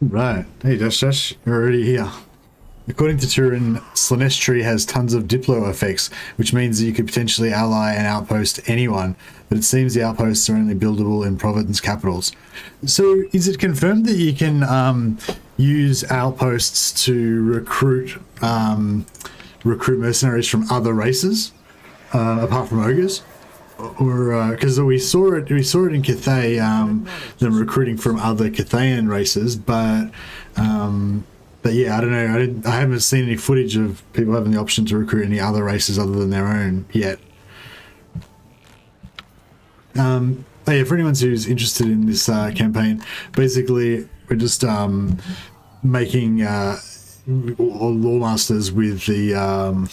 Right. Hey, Dash, you're already here. According to Turin, Slaanesh has tons of Diplo effects, which means that you could potentially ally an outpost to anyone, but it seems the outposts are only buildable in province capitals. So is it confirmed that you can use outposts to recruit mercenaries from other races, apart from ogres? Or because we saw it in Cathay, them recruiting from other Cathayan races, but yeah, I don't know. I haven't seen any footage of people having the option to recruit any other races other than their own yet. But yeah, for anyone who's interested in this campaign, basically we're just making Loremasters with the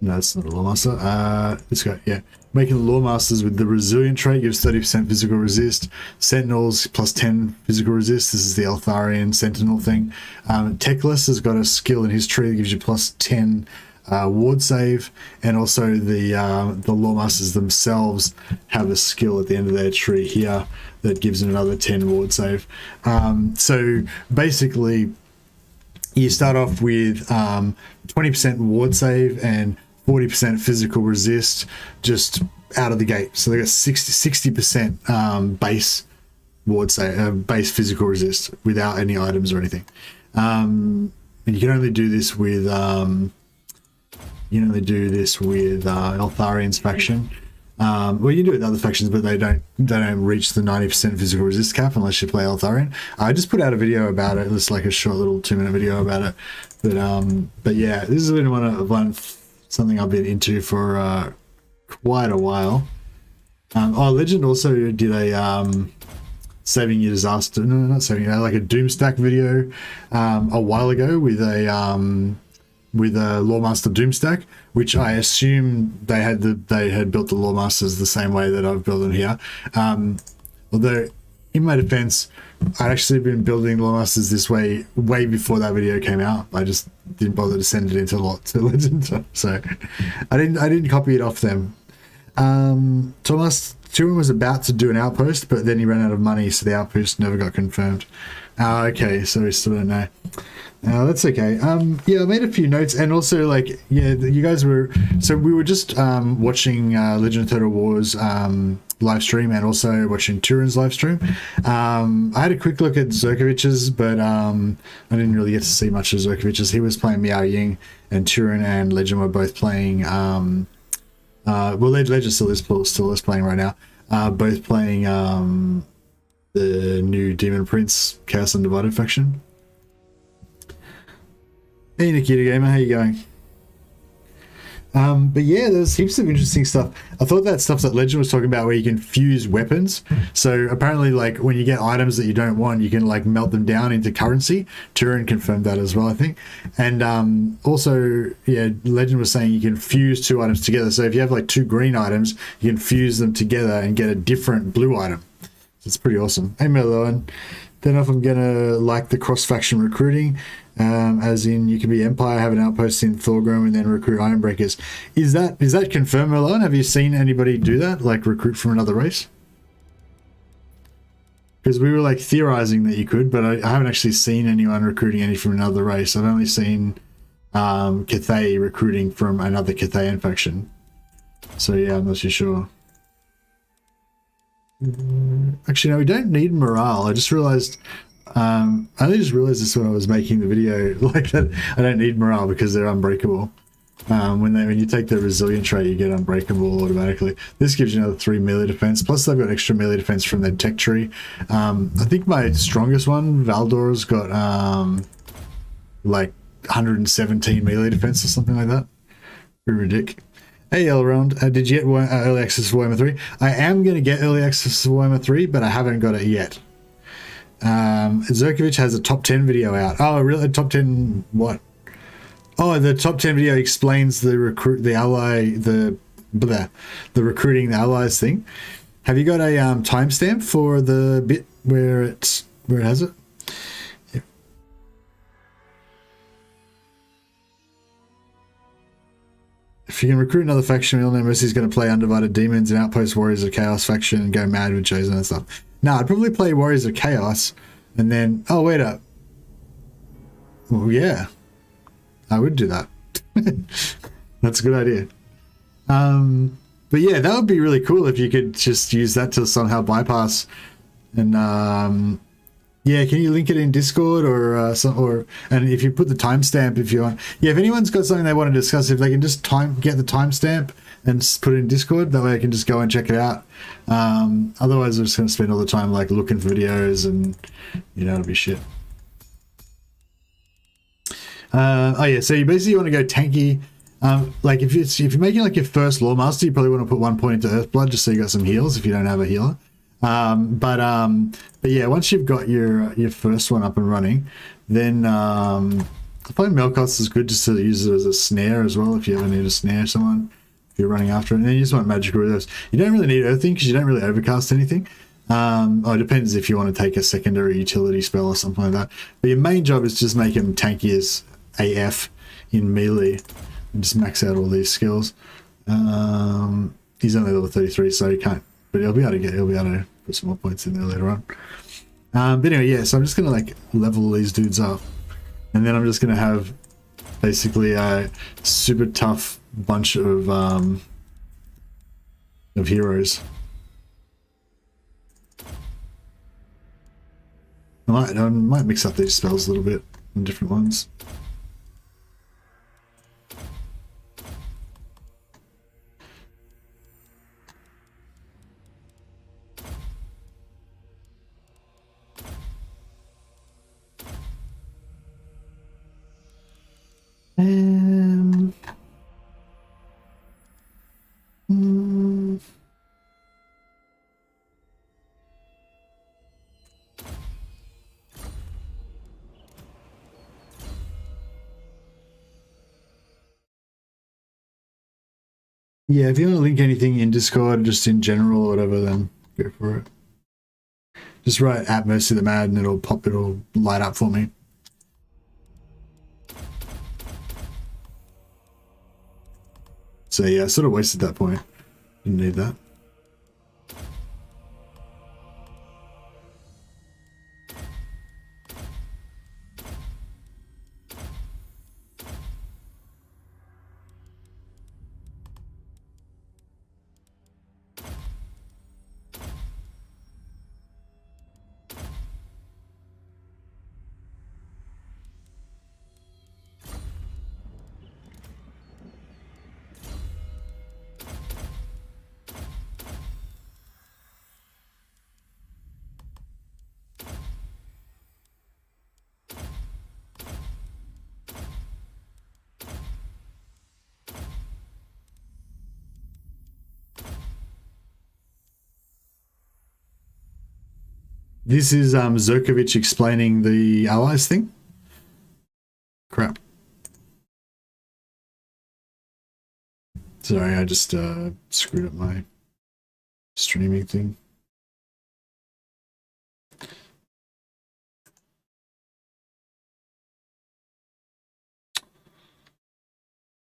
no, it's not a Loremaster. This guy, yeah. Making Loremasters with the Resilient trait gives 30% physical resist. Sentinels plus 10 physical resist. This is the Eltharian Sentinel thing. Teclis has got a skill in his tree that gives you plus 10 ward save, and also the Loremasters themselves have a skill at the end of their tree here that gives them another 10 ward save. So basically, you start off with 20% ward save and 40% physical resist just out of the gate. So they got 60% base ward save, base physical resist without any items or anything. And you can only do this with Eltharian's faction. Well, you can do it with other factions, but they don't reach the 90% physical resist cap unless you play Eltharian. I just put out a video about it. It's like a short little 2-minute video about it. But yeah, this has been something I've been into for quite a while. Legend also did a saving your disaster. No, not saving you. Like a Doomstack video a while ago with a Loremaster Doomstack, which I assume they had built the Loremasters the same way that I've built them here. Although, in my defense, I'd actually been building Loremasters this way before that video came out. I just didn't bother to send it into Legend, so I didn't copy it off them. Turin was about to do an outpost, but then he ran out of money, so the outpost never got confirmed. Okay, so we still don't know. That's okay. Yeah, I made a few notes, and also, like, yeah, you guys were... So we were just watching Legend of Total War's live stream, and also watching Turin's live stream. I had a quick look at Zerkovic's, but I didn't really get to see much of Zerkovic's. He was playing Miao Ying, and Turin and Legend were both playing... well, Legend still is playing right now. Both playing the new Demon Prince Chaos Undivided faction. Hey Nikita Gamer, how you going? But yeah, there's heaps of interesting stuff. I thought that stuff that Legend was talking about where you can fuse weapons. So apparently, like, when you get items that you don't want, you can, like, melt them down into currency. Turin confirmed that as well, I think. And also, yeah, Legend was saying you can fuse two items together. So if you have, like, two green items, you can fuse them together and get a different blue item. So it's pretty awesome. Hey Meloan, don't know if I'm gonna like the cross-faction recruiting. As in, you can be Empire, have an outpost in Thorgrim, and then recruit Ironbreakers. Is that confirmed, Merlon? Have you seen anybody do that, like recruit from another race? Because we were like theorizing that you could, but I haven't actually seen anyone recruiting any from another race. I've only seen Cathay recruiting from another Cathayan faction. So yeah, I'm not too sure. Actually, no, we don't need morale. I just realized... I only just realized this when I was making the video, like, that I don't need morale because they're unbreakable. When you take the resilient trait, you get unbreakable automatically. This gives you another 3 melee defense, plus they've got extra melee defense from their tech tree. I think my strongest one, Valdor's got like 117 melee defense or something like that. Pretty ridiculous. Hey Elrond, did you get early access for Warhammer 3? I am going to get early access for Warhammer 3, but I haven't got it yet. Zerkovich has a top 10 video out. Oh, really? Top 10 what? Oh, the top 10 video explains the recruiting the recruiting the allies thing. Have you got a timestamp for the bit where it has it? Yeah. If you can recruit another faction, we'll know Mercy's going to play Undivided Demons and Outpost Warriors of Chaos faction and go mad with Chosen and stuff. No, I'd probably play Warriors of Chaos And then, oh, wait up. Well, yeah, I would do that. That's a good idea. But yeah, that would be really cool if you could just use that to somehow bypass. And yeah, can you link it in Discord or and if you put the timestamp if you want. Yeah, if anyone's got something they want to discuss, if they can just get the timestamp and put it in Discord, that way I can just go and check it out. Otherwise, I'm just going to spend all the time like looking for videos, and you know, it'll be shit. Oh yeah, so you basically want to go tanky. Like if you're making like your first Loremaster, you probably want to put 1 point into Earthblood just so you got some heals if you don't have a healer. But yeah, once you've got your first one up and running, then I find Melkoth is good just to use it as a snare as well if you ever need to snare someone if you're running after it. And then you just want magical reserves. You don't really need Earthing because you don't really overcast anything. Or it depends if you want to take a secondary utility spell or something like that. But your main job is just make him tanky as AF in melee and just max out all these skills. He's only level 33, so he can't, but he'll be able to put some more points in there later on. But anyway, yeah, so I'm just gonna like level these dudes up, and then I'm just gonna have basically a super tough bunch of heroes. I might mix up these spells a little bit in different ones. Yeah, if you want to link anything in Discord, just in general or whatever, then go for it. Just write at Mercy the Mad and it'll light up for me. So yeah, I sort of wasted that point. Didn't need that. This is Zerkovich explaining the allies thing. Crap. Sorry, I just screwed up my streaming thing.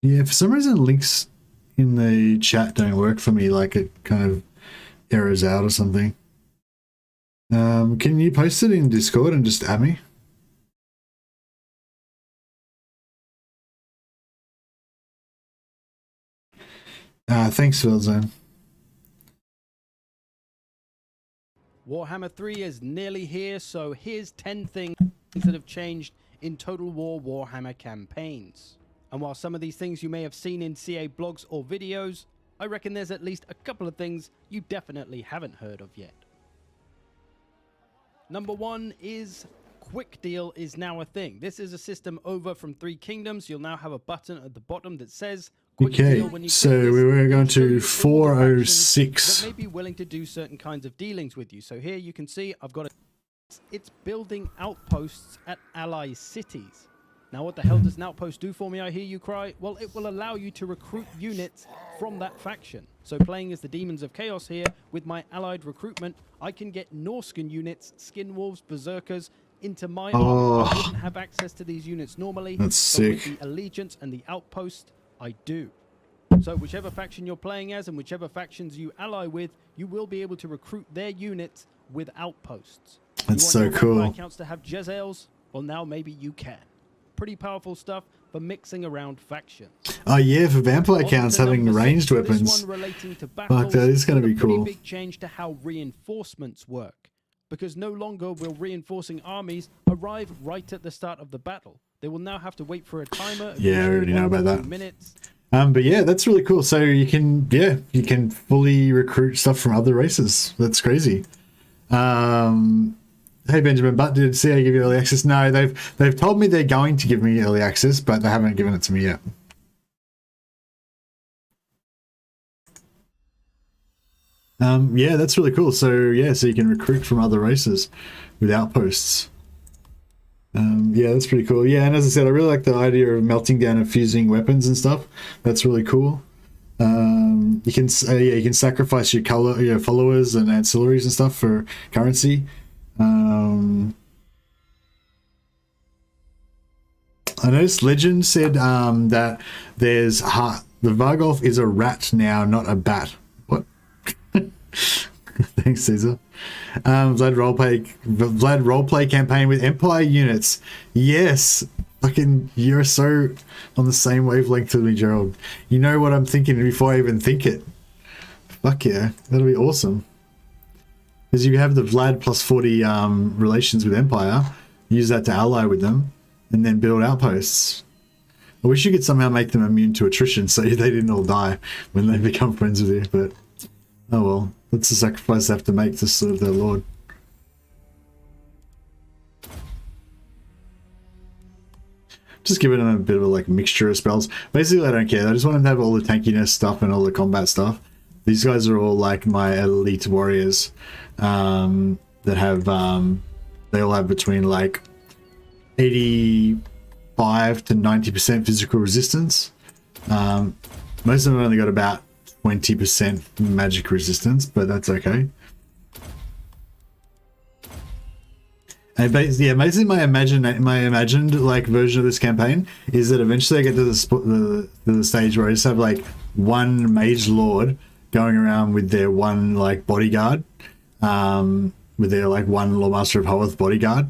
Yeah, for some reason links in the chat don't work for me, like it kind of errors out or something. Can you post it in Discord and just add me? Thanks, Veldzone. Warhammer 3 is nearly here, so here's 10 things that have changed in Total War Warhammer campaigns. And while some of these things you may have seen in CA blogs or videos, I reckon there's at least a couple of things you definitely haven't heard of yet. Number 1 is Quick Deal is now a thing. This is a system over from 3 Kingdoms. You'll now have a button at the bottom that says Quick Deal. When you so we were going to 406. That may be willing to do certain kinds of dealings with you. So here you can see I've got it's building outposts at ally cities. Now what the hell does an outpost do for me, I hear you cry? Well, it will allow you to recruit units from that faction. So playing as the Demons of Chaos here with my allied recruitment, I can get Norscan units, Skin Wolves, Berserkers into my army. I wouldn't have access to these units normally. That's sick. With the Allegiance and the Outpost, I do. So whichever faction you're playing as and whichever factions you ally with, you will be able to recruit their units with outposts. That's you so want your vampire cool. accounts to have Jezzails? Well, now maybe you can. Pretty powerful stuff for mixing around factions. Oh yeah, for vampire On accounts to having number ranged 6, this weapons. one relating to Fuck, battles that is going to with be a pretty cool. big change to how reinforcements work. Because no longer will reinforcing armies arrive right at the start of the battle. They will now have to wait for a timer of Yeah, I usually already know 1 to about 2 that. minutes. But yeah, that's really cool. So you can fully recruit stuff from other races. That's crazy. Hey Benjamin, but did CA give you early access? No, they've told me they're going to give me early access, but they haven't given it to me yet. Yeah, that's really cool. So yeah, so you can recruit from other races with outposts. Yeah, that's pretty cool. Yeah, and as I said, I really like the idea of melting down and fusing weapons and stuff. That's really cool. You can you can sacrifice your followers and ancillaries and stuff for currency. I noticed Legend said that there's the Vargolf is a rat now, not a bat. What? Thanks, Caesar. Vlad roleplay campaign with Empire units. Yes, fucking, you're so on the same wavelength with me, Gerald. You know what I'm thinking before I even think it. Fuck yeah, that'll be awesome. Because you have the Vlad plus 40 relations with Empire, use that to ally with them, and then build outposts. I wish you could somehow make them immune to attrition so they didn't all die when they become friends with you, but oh well. That's the sacrifice they have to make to serve their lord. Just giving them a bit of a like mixture of spells. Basically, I don't care. I just want them to have all the tankiness stuff and all the combat stuff. These guys are all like my elite warriors that have they all have between like 85 to 90% physical resistance. Most of them only got about 20% magic resistance, but that's okay. And basically my imagined like version of this campaign is that eventually I get to the stage where I just have like one mage lord going around with their one like bodyguard, with their like one Loremaster of Hoth bodyguard,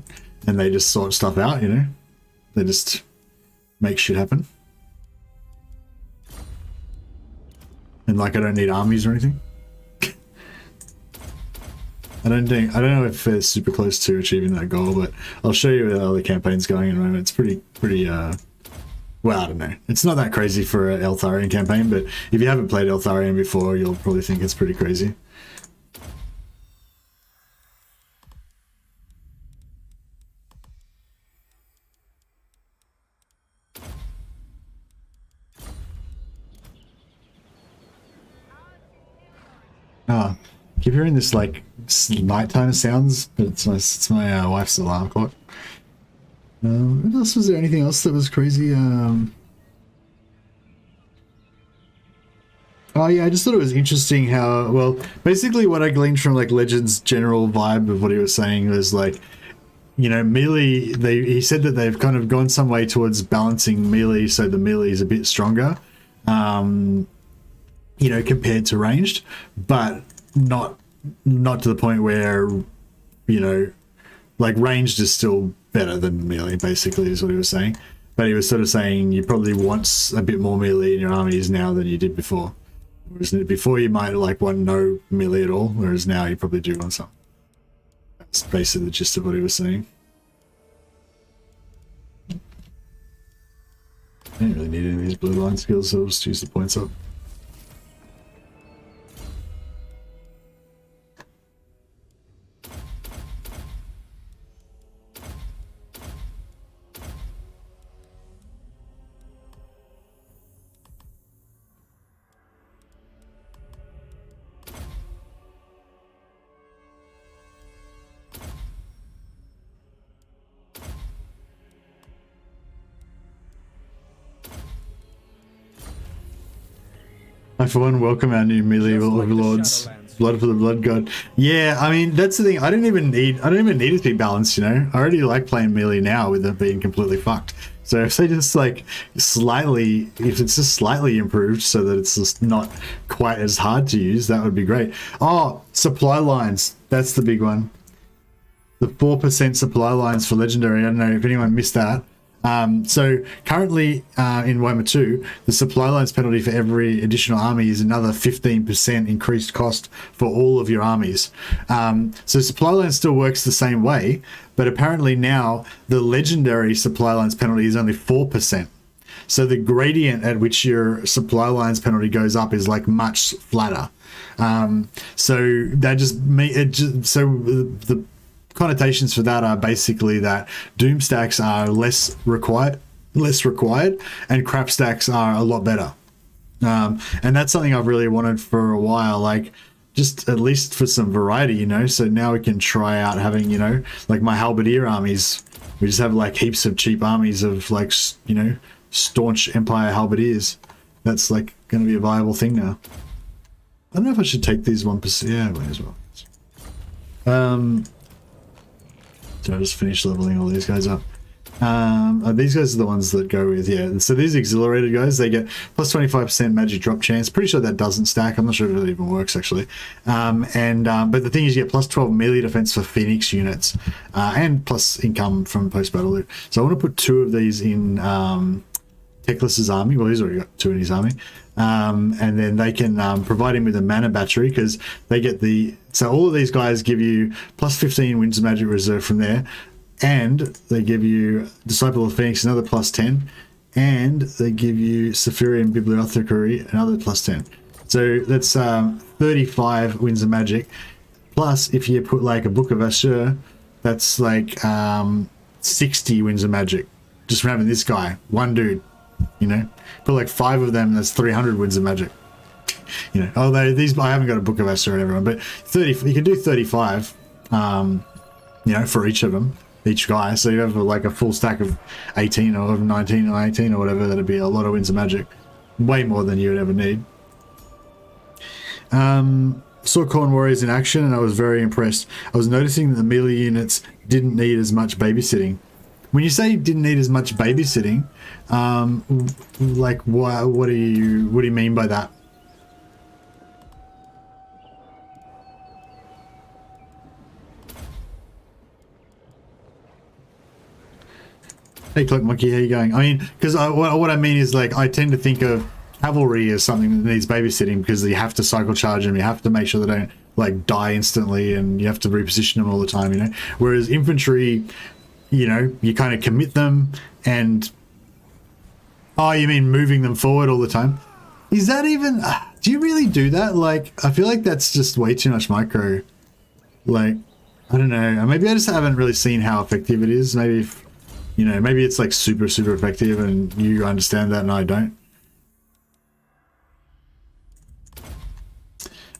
and they just sort stuff out, you know? They just make shit happen. And like I don't need armies or anything. I don't know if it's super close to achieving that goal, but I'll show you how the campaign's going in a moment. It's pretty well, I don't know. It's not that crazy for an Eltharion campaign, but if you haven't played Eltharion before, you'll probably think it's pretty crazy. Oh, keep hearing this like nighttime sounds, but it's my wife's alarm clock. What else was there? Anything else that was crazy? Oh yeah, I just thought it was interesting how, well, basically what I gleaned from like Legend's general vibe of what he was saying was like, you know, melee, he said that they've kind of gone some way towards balancing melee so the melee is a bit stronger, you know, compared to ranged, but not to the point where, you know, like ranged is still better than melee, basically is what he was saying. But he was sort of saying you probably want a bit more melee in your armies now than you did before. Whereas before you might like want no melee at all, whereas now you probably do want some. That's basically the gist of what he was saying. I didn't really need any of these blue line skills, so I'll just use the points up. I for one welcome our new melee overlords. Blood for the blood god. Yeah, I mean that's the thing. I don't even need it to be balanced, you know. I already like playing melee now with it being completely fucked. So if they just like slightly, if it's just slightly improved so that it's just not quite as hard to use, that would be great. Oh, supply lines. That's the big one. the 4% supply lines for legendary. I don't know if anyone missed that. So currently in Warhammer 2, the supply lines penalty for every additional army is another 15% increased cost for all of your armies. So supply lines still works the same way, but apparently now the legendary supply lines penalty is only 4%. So the gradient at which your supply lines penalty goes up is like much flatter. So that the connotations for that are basically that doom stacks are less required, and crap stacks are a lot better. And that's something I've really wanted for a while, like just at least for some variety, you know. So now we can try out having, you know, like my halberdier armies. We just have like heaps of cheap armies of like, you know, staunch Empire halberdiers. That's like going to be a viable thing now. I don't know if I should take these 1%. Yeah, I might as well. So I'll just finish leveling all these guys up. These guys are the ones that go with, yeah. So these exhilarated guys, they get plus 25% magic drop chance. Pretty sure that doesn't stack. I'm not sure if it even works actually. But the thing is, you get plus 12 melee defense for Phoenix units, and plus income from post-battle loot. So I want to put 2 of these in Teclis's army. Well, he's already got 2 in his army. And then they can provide him with a mana battery, because they get so all of these guys give you plus 15 Winds of Magic Reserve from there, and they give you Disciple of Phoenix another plus 10, and they give you Saphirian Bibliothecary another plus 10. So that's 35 Winds of Magic, plus if you put like a Book of Ashur, that's like 60 Winds of Magic, just from having this guy, one dude. You know, put like 5 of them, that's 300 Winds of Magic. You know, although these, I haven't got a Book of Esther and everyone, but 30, you can do 35, you know, for each of them, each guy. So you have like a full stack of 18 or 19 or 18 or whatever. That'd be a lot of Winds of Magic, way more than you would ever need. Saw Corn Warriors in action, and I was very impressed. I was noticing that the melee units didn't need as much babysitting. When you say didn't need as much babysitting, like what do you mean by that? Hey Cloak Monkey, how you going? I mean, because what I mean is, like, I tend to think of cavalry as something that needs babysitting, because you have to cycle charge them, you have to make sure they don't like die instantly, and you have to reposition them all the time, you know. Whereas infantry, you know, you kind of commit them and... Oh, you mean moving them forward all the time? Is that even... Do you really do that? Like, I feel like that's just way too much micro. Like, I don't know. Maybe I just haven't really seen how effective it is. Maybe, if, you know, maybe it's like super, super effective and you understand that and I don't.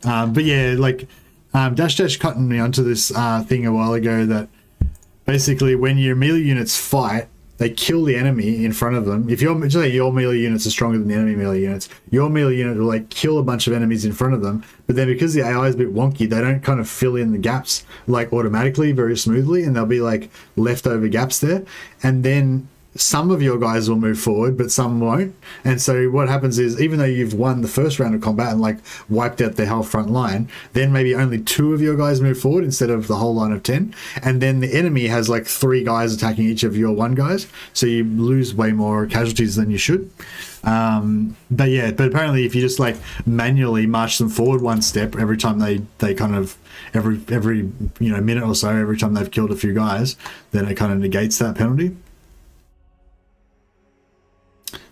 But yeah, like, Dash cutting me onto this thing a while ago that basically when your melee units fight, they kill the enemy in front of them. If your melee units are stronger than the enemy melee units, your melee unit will like kill a bunch of enemies in front of them. But then because the AI is a bit wonky, they don't kind of fill in the gaps like automatically very smoothly, and there'll be like leftover gaps there. And then some of your guys will move forward, but some won't. And so what happens is, even though you've won the first round of combat and like wiped out the whole front line, then maybe only 2 of your guys move forward instead of the whole line of 10. And then the enemy has like 3 guys attacking each of your 1 guys. So you lose way more casualties than you should. But yeah, but apparently if you just like manually march them forward 1 step every time they kind of, every you know, minute or so, every time they've killed a few guys, then it kind of negates that penalty.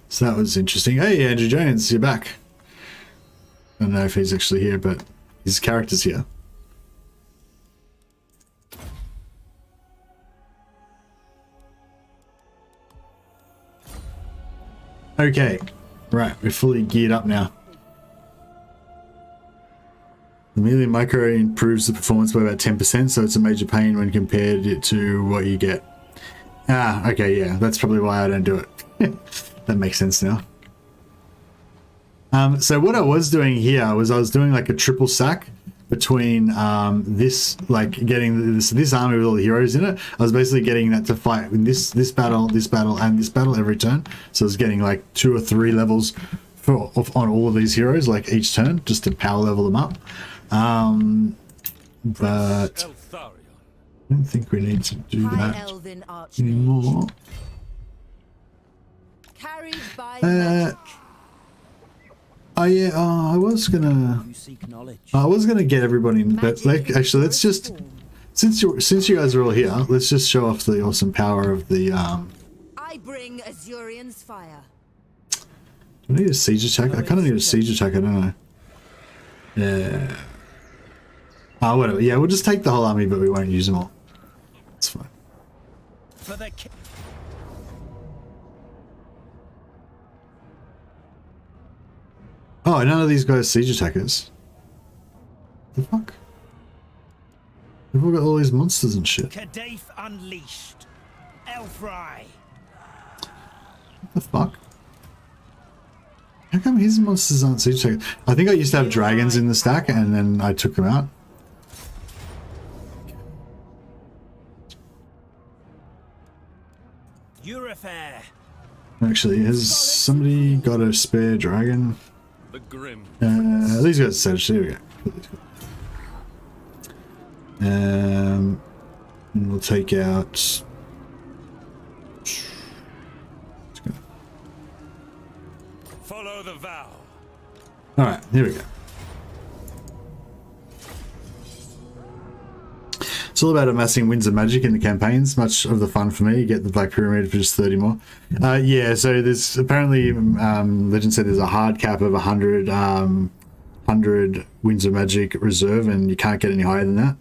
So that was interesting. Hey, Andrew Jones, you're back. I don't know if he's actually here, but his character's here. Okay, right, we're fully geared up now. The melee micro improves the performance by about 10%, so it's a major pain when compared to what you get. Ah, okay, yeah, that's probably why I don't do it. That makes sense now. So what I was doing here was I was doing like a triple sack between this, like getting this army with all the heroes in it. I was basically getting that to fight in this battle, and this battle every turn. So I was getting like 2 or 3 levels on all of these heroes, like each turn, just to power level them up. But don't think we need to do High that Elven Archmage. anymore. Carried by magic. Oh yeah, I was gonna get everybody in, but like, actually, let's just, since you guys are all here, let's just show off the awesome power of the. I bring Azurian's fire. Do I need a siege attack? I kind of need a siege attack. I don't know. Yeah. Oh, whatever. Yeah, we'll just take the whole army, but we won't use them all. It's fine. For the Oh, none of these guys siege attackers. The fuck? We've all got all these monsters and shit. Kadaif unleashed. Elfry. What the fuck? How come his monsters aren't siege attackers? I think I used to have dragons in the stack and then I took them out. Eurofair. Actually, has somebody got a spare dragon? The grim. These guys said, here we go. And we'll take out. Follow the vow. All right, here we go. It's all about amassing winds of magic in the campaigns. Much of the fun for me. You get the Black Pyramid for just 30 more. Yeah, so there's apparently, Legend said there's a hard cap of 100 winds of magic reserve, and you can't get any higher than that.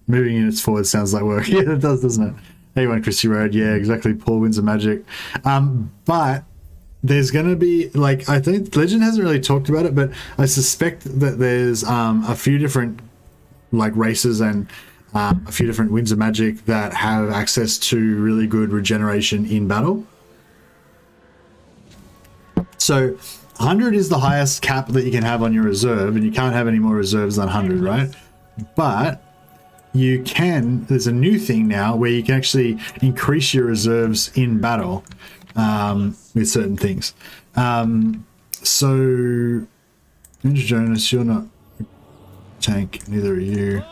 Moving units forward sounds like work. Yeah, it does, doesn't it? Hey, one Christy Road. Yeah, exactly. Poor winds of magic. But there's going to be, like, I think Legend hasn't really talked about it, but I suspect that there's a few different like races and a few different winds of magic that have access to really good regeneration in battle. So 100 is the highest cap that you can have on your reserve, and you can't have any more reserves than 100, right? But you can, there's a new thing now where you can actually increase your reserves in battle with certain things. So Ninja Jonas, you're not tank, neither are you.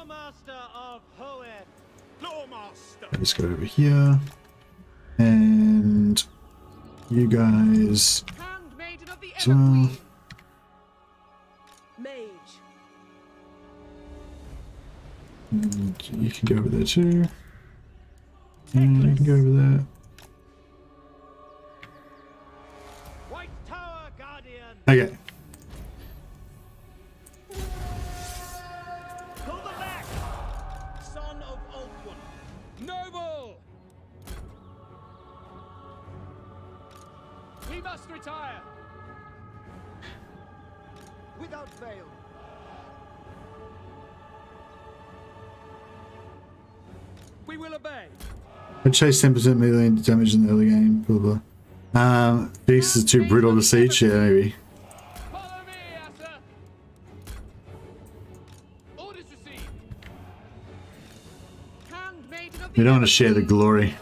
Let's go over here, and you guys as well. And you can go over there too, and you can go over there. Okay. Retire without fail. We will obey. I chase 10% melee damage in the early game. Blah blah. Beasts is too brutal to siege. Yeah, maybe. Follow me, Asa. Orders received. We don't want to share the glory.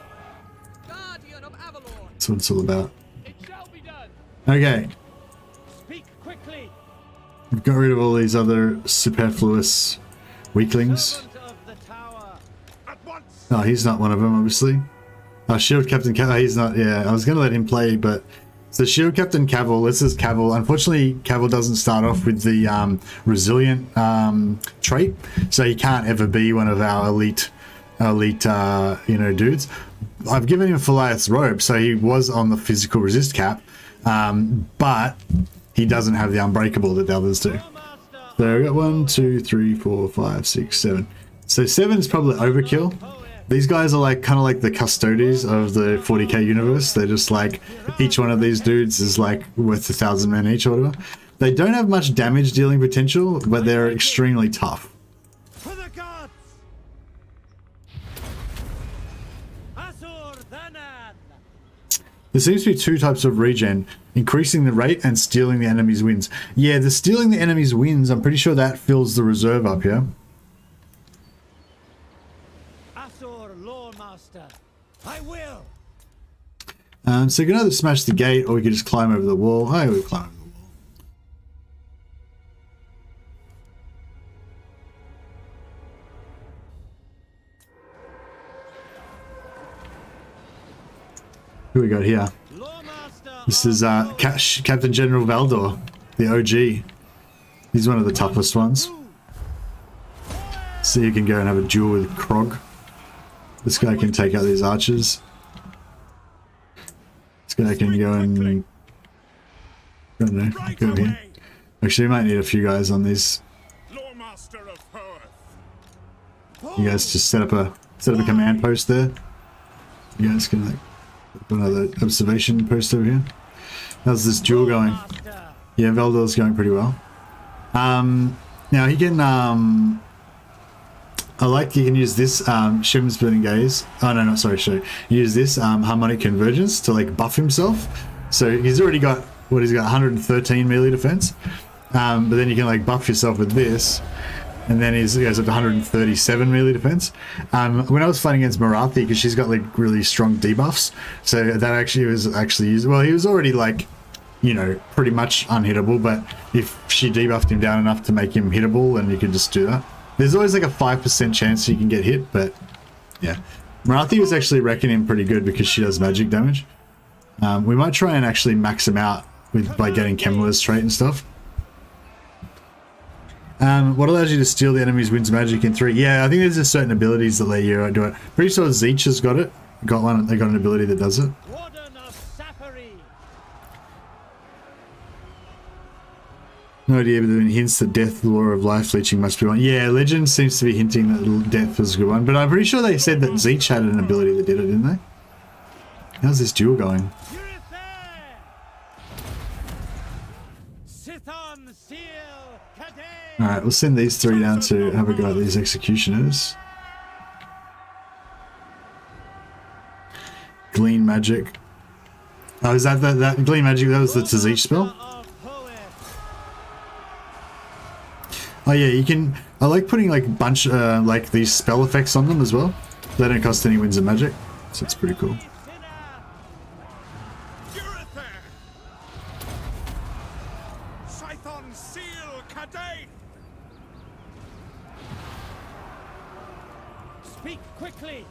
Guardian of Avalon. That's what it's all about. Okay. Speak quickly. We've got rid of all these other superfluous weaklings. Oh, he's not one of them, obviously. Oh, Shield Captain Cavill, he's not, yeah. I was going to let him play, but... So Shield Captain Cavill, this is Cavill. Unfortunately, Cavill doesn't start off with the resilient trait, so he can't ever be one of our elite you know, dudes. I've given him Philiath's robe, so he was on the physical resist cap. But he doesn't have the unbreakable that the others do. So we got 1, 2, 3, 4, 5, 6, 7. So 7 is probably overkill. These guys are like kind of like the custodies of the 40k universe. They're just like, each one of these dudes is like worth 1,000 men each or whatever. They don't have much damage dealing potential, but they're extremely tough. For the gods. Azur Thanan. There seems to be two types of regen, increasing the rate and stealing the enemy's wins. Yeah, the stealing the enemy's wins, I'm pretty sure that fills the reserve up, yeah? Azur Loremaster. I will. So you can either smash the gate or we could just climb over the wall. Oh, we climb over the wall. Who we got here? Loremaster This is Captain General Valdor, the OG. He's one of the toughest ones. So you can go and have a duel with Krog. This guy can take out these archers. This guy can go and... I don't know, go over here. Actually, we might need a few guys on these. Loremaster of Hoeth. You guys just set up a command post there. You guys can like put another observation post over here. How's this duel going? Loremaster. Yeah, Valdor's going pretty well. Now he can I like you can use this Shim's Burning Gaze. Oh no, sorry, use this harmonic convergence to like buff himself. So he's already got what he's got 113 melee defense. But then you can like buff yourself with this, and then he goes up to 137 melee defense. When I was fighting against Marathi, because she's got like really strong debuffs, so that actually was used. Well, he was already like, you know, pretty much unhittable, but if she debuffed him down enough to make him hittable, then you can just do that. There's always like a 5% chance you can get hit, but yeah. Marathi was actually wrecking him pretty good because she does magic damage. We might try and actually max him out by getting Kemmler's trait and stuff. What allows you to steal the enemy's wins magic in 3? Yeah, I think there's just certain abilities that let you do it. Pretty sure Zeech has got it. They got an ability that does it. Warden of Sapphire. No idea, but then hints that death, the law of life leeching must be one. Yeah, Legend seems to be hinting that death was a good one, but I'm pretty sure they said that Zeech had an ability that did it, didn't they? How's this duel going? Sithon Seal Cadet. Alright, we'll send these 3 down to have a go at these executioners. Glean magic. Oh, is that Glean magic? That was the Tzeech spell? Of Hoeth. Oh yeah, you can... I like putting like bunch like these spell effects on them as well. They don't cost any wins of magic, so it's pretty cool. Sithon Seal Cadet. Speak quickly.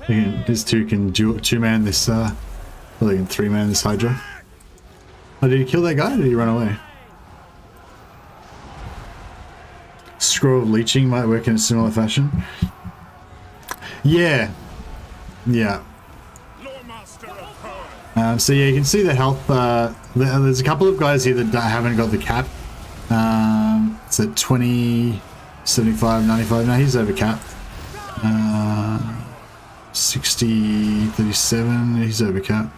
Again, these two can two-man this, well, they can 3-man this Hydra. Oh, did he kill that guy or did he run away? Scroll of Leeching might work in a similar fashion. Yeah. Yeah. So yeah, you can see the health. There's a couple of guys here that haven't got the cap. It's at 20, 75, 95. No, he's over cap. 60, 37. He's over cap.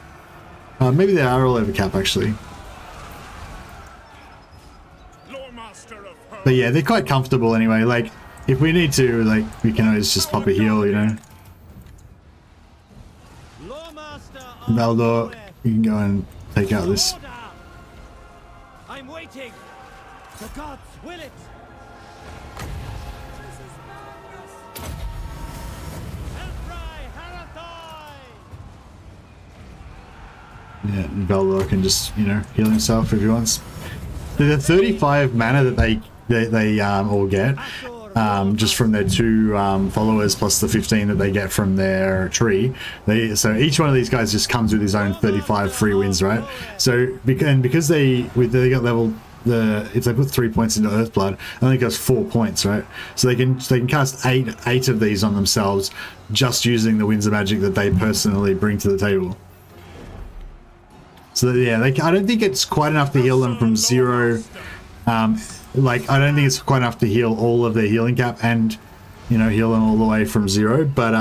Maybe they are all over cap actually. But yeah, they're quite comfortable anyway. Like, if we need to, like, we can always just pop a heal, you know. Valdor, you can go and take out this. I'm waiting. The gods will it. Yeah, and Valdor can just, you know, heal himself if he wants. The 35 mana that they all get, just from their 2 followers plus the 15 that they get from their tree. So each one of these guys just comes with his own 35 free wins, right? So because they got level, if they put 3 points into Earthblood, I think it goes 4 points, right? So they can cast eight of these on themselves just using the Winds of Magic that they personally bring to the table. So yeah, I don't think it's quite enough to heal them from 0. Like, I don't think it's quite enough to heal all of their healing cap and, you know, heal them all the way from 0. But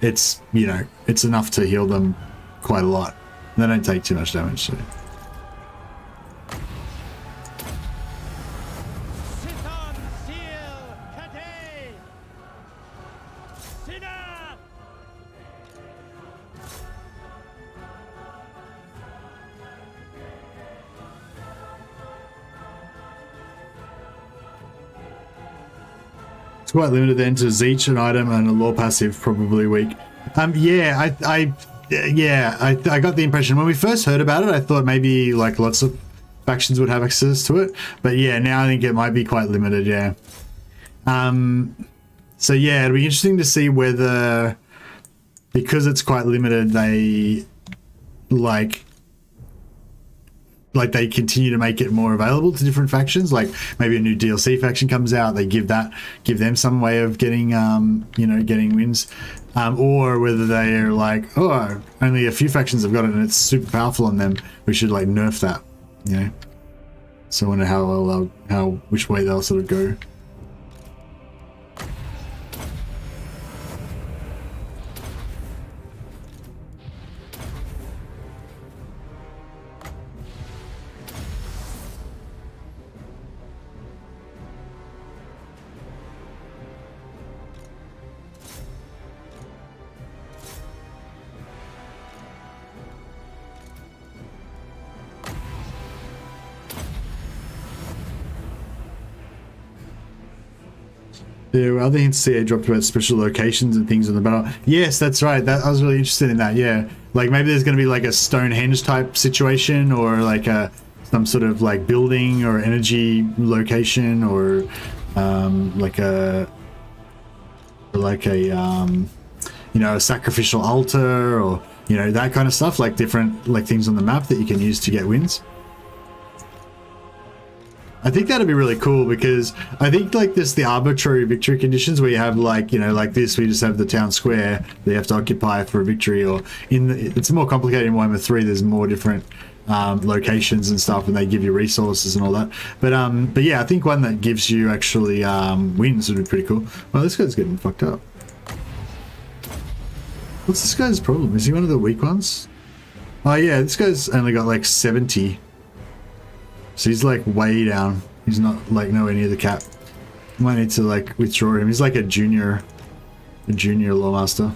it's, you know, it's enough to heal them quite a lot. They don't take too much damage. So. Quite limited then to Zeech, an item, and a lore passive, probably weak. Yeah, I got the impression when we first heard about it, I thought maybe like lots of factions would have access to it, but yeah, now I think it might be quite limited. Yeah, So yeah, it'll be interesting to see whether, because it's quite limited, they like they continue to make it more available to different factions. Like maybe a new DLC faction comes out, they give them some way of getting getting wins, or whether they are like, oh, only a few factions have got it and it's super powerful on them, we should like nerf that, you know. So I wonder which way they'll sort of go. There were other hints CA dropped about special locations and things on the battle. Yes, that's right. I was really interested in that. Yeah, like maybe there's going to be like a Stonehenge type situation, or like some sort of like building or energy location, or like a a sacrificial altar, or that kind of stuff. Like different like things on the map that you can use to get wins. I think that'd be really cool, because I think like this, the arbitrary victory conditions where you have like, like this, we just have the town square that you have to occupy for a victory, or it's more complicated in Warhammer 3. There's more different locations and stuff, and they give you resources and all that. But yeah, I think one that gives you actually wins would be pretty cool. Well, this guy's getting fucked up. What's this guy's problem? Is he one of the weak ones? Oh yeah, this guy's only got like 70. So he's like way down. He's not like nowhere near the cap. Might need to like withdraw him. He's like a junior Loremaster.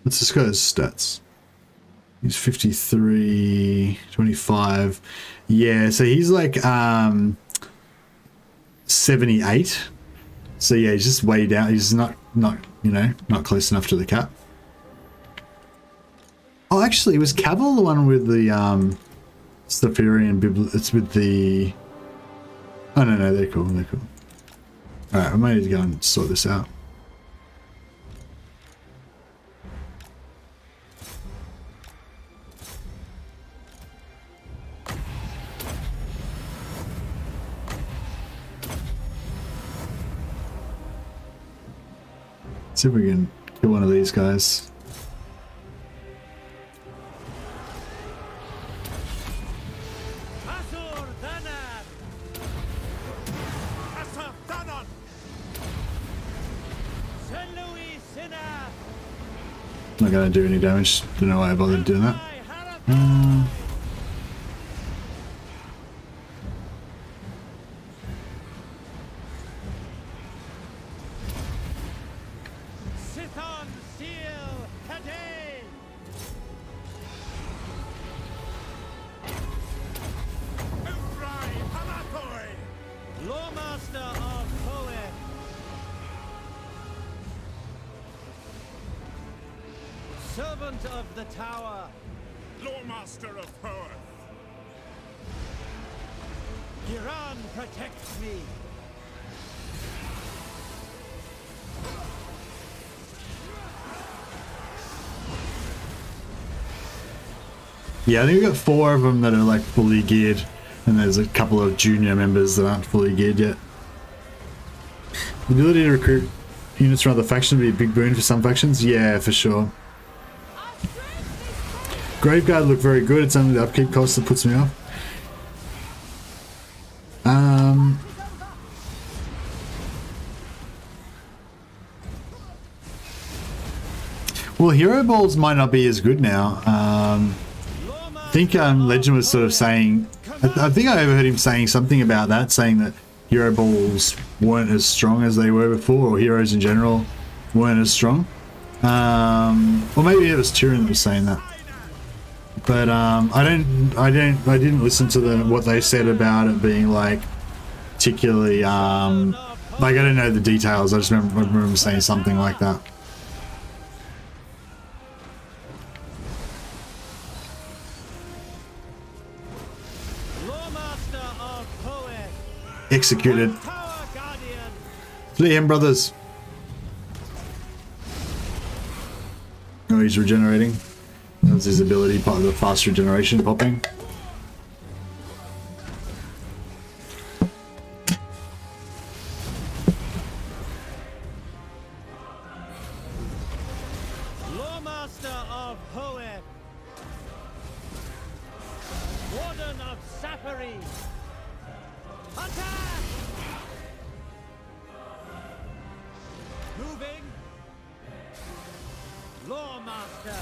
What's this guy's stats? He's 53, 25. Yeah, so he's like 78. So yeah, he's just way down. He's not close enough to the cap. Oh, actually, was Cavil the one with the Stepharian Bibli? It's with the... Oh, no, they're cool. They're cool. Alright, I might need to go and sort this out. See if we can kill one of these guys. Not gonna do any damage. Don't know why I bothered doing that. Loremaster of Hoeth. Servant of the Tower. Loremaster of Hoeth. Giran protects me. Yeah, I think we've got 4 of them that are like fully geared, and there's a couple of junior members that aren't fully geared yet. The ability to recruit units from other factions would be a big boon for some factions. Yeah, for sure. Graveguard look very good. It's only the upkeep cost that puts me off. Well, hero balls might not be as good now. think Legend was sort of saying, I think I overheard him saying something about that, saying that hero balls weren't as strong as they were before, or heroes in general weren't as strong. Or maybe it was Turin that was saying that. But I didn't listen to what they said about it being like particularly like, I don't know the details. I just remember saying something like that. Executed. Flee him, brothers. Oh, he's regenerating. That's his ability, part of the fast regeneration popping. Loremaster of Hoeth, Warden of Sapphire, attack! Moving. Loremaster.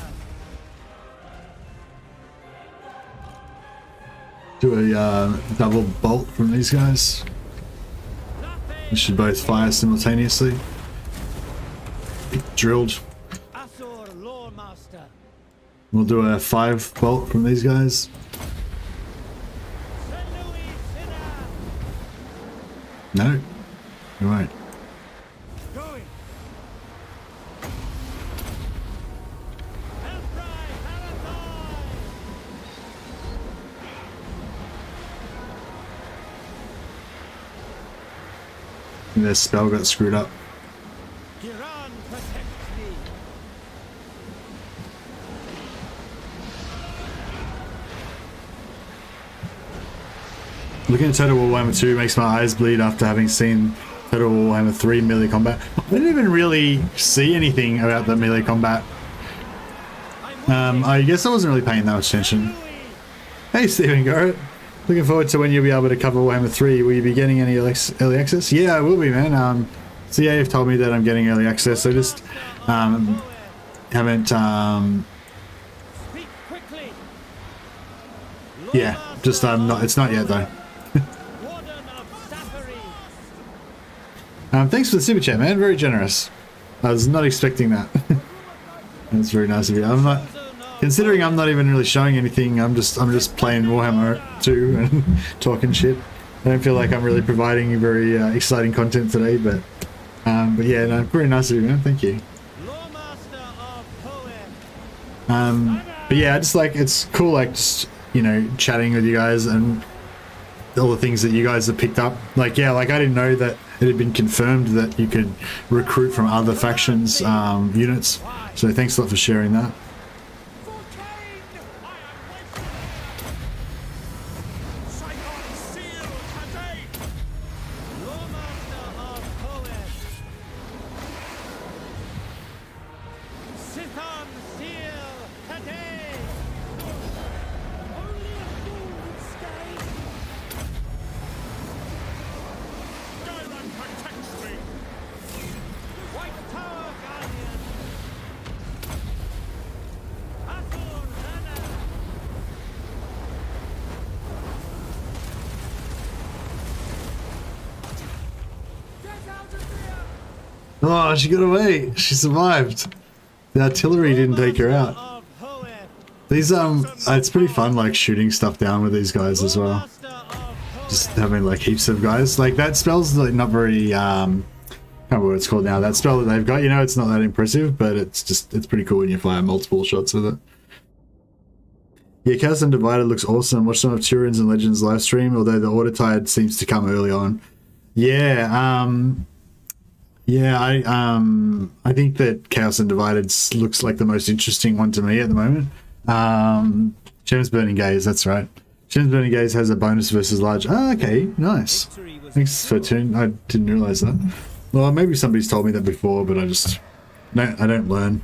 Do a double bolt from these guys. They should both fire simultaneously. Drilled. Asur Loremaster. We'll do a 5 bolt from these guys. No, you won't. Going. And their spell got screwed up. Giran protects me. Looking at Total Warhammer 2 makes my eyes bleed after having seen Total Warhammer 3 melee combat. I didn't even really see anything about the melee combat. I guess I wasn't really paying that much attention. Hey Stephen Garrett, looking forward to when you'll be able to cover Warhammer 3. Will you be getting any early access? Yeah, I will be, man. CA have told me that I'm getting early access. I just haven't Speak quickly. yeah, just not, it's not yet though. Warden of Sapphire. Thanks for the super chat, man. Very generous. I was not expecting that. That's very nice of you. I'm not, considering I'm not even really showing anything. I'm just playing Warhammer 2 and talking shit. I don't feel like I'm really providing very exciting content today, but yeah, no, very nice of you, man. Thank you. Loremaster of Hoeth. But yeah, I just like, it's cool, like just, you know, chatting with you guys and all the things that you guys have picked up. Like, yeah, like I didn't know that it had been confirmed that you could recruit from other factions units. So thanks a lot for sharing that. Loremaster of Hoeth. Sithon Seal today. Only a fool would stay. Skyline protects me. White Tower Guardian. Asur Nana. Get out of here. Oh, she got away. She survived. The artillery didn't take her out. Of Hoeth. These it's pretty fun, like shooting stuff down with these guys as well. Loremaster of Hoeth. Just having like heaps of guys. Like that spell's like not very I can't remember what it's called now. That spell that they've got, you know, it's not that impressive, but it's pretty cool when you fire multiple shots with it. Yeah, Chaos Undivided looks awesome. Watch some of Turin's and Legends live stream, although the Order Tide seems to come early on. Yeah, yeah, I think that Chaos Undivided looks like the most interesting one to me at the moment. Gems Burning Gaze, that's right. Gems Burning Gaze has a bonus versus large. Oh, okay, nice. Thanks for tuning. I didn't realize that. Well, maybe somebody's told me that before, but I don't learn.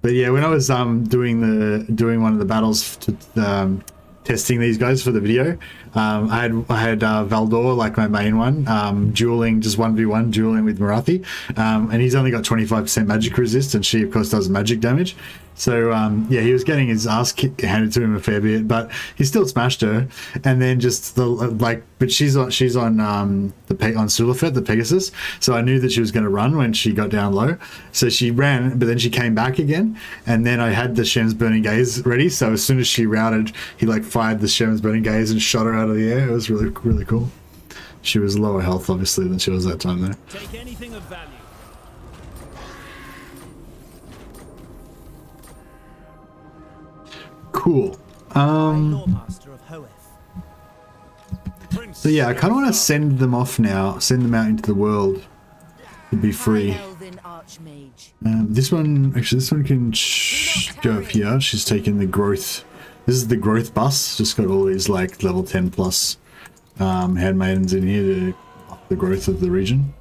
But yeah, when I was doing one of the battles to testing these guys for the video, I had Valdor, like my main one, dueling, just 1v1 dueling with Marathi, and he's only got 25% magic resist, and she of course does magic damage. So yeah, he was getting his ass handed to him a fair bit, but he still smashed her. And then just the like, but she's on on Sulafet, the Pegasus. So I knew that she was going to run when she got down low. So she ran, but then she came back again. And then I had the Shem's Burning Gaze ready. So as soon as she routed, he like fired the Shem's Burning Gaze and shot her out of the air. It was really cool. She was lower health obviously than she was that time though. Take anything of value. Cool. Loremaster of Hoeth. So yeah, I kind of want to send them off now. Send them out into the world to be free. High Elven Archmage. This one, actually, this one can go up here. She's taking the growth. This is the growth bus. Just got all these like level 10 plus handmaidens in here to up the growth of the region.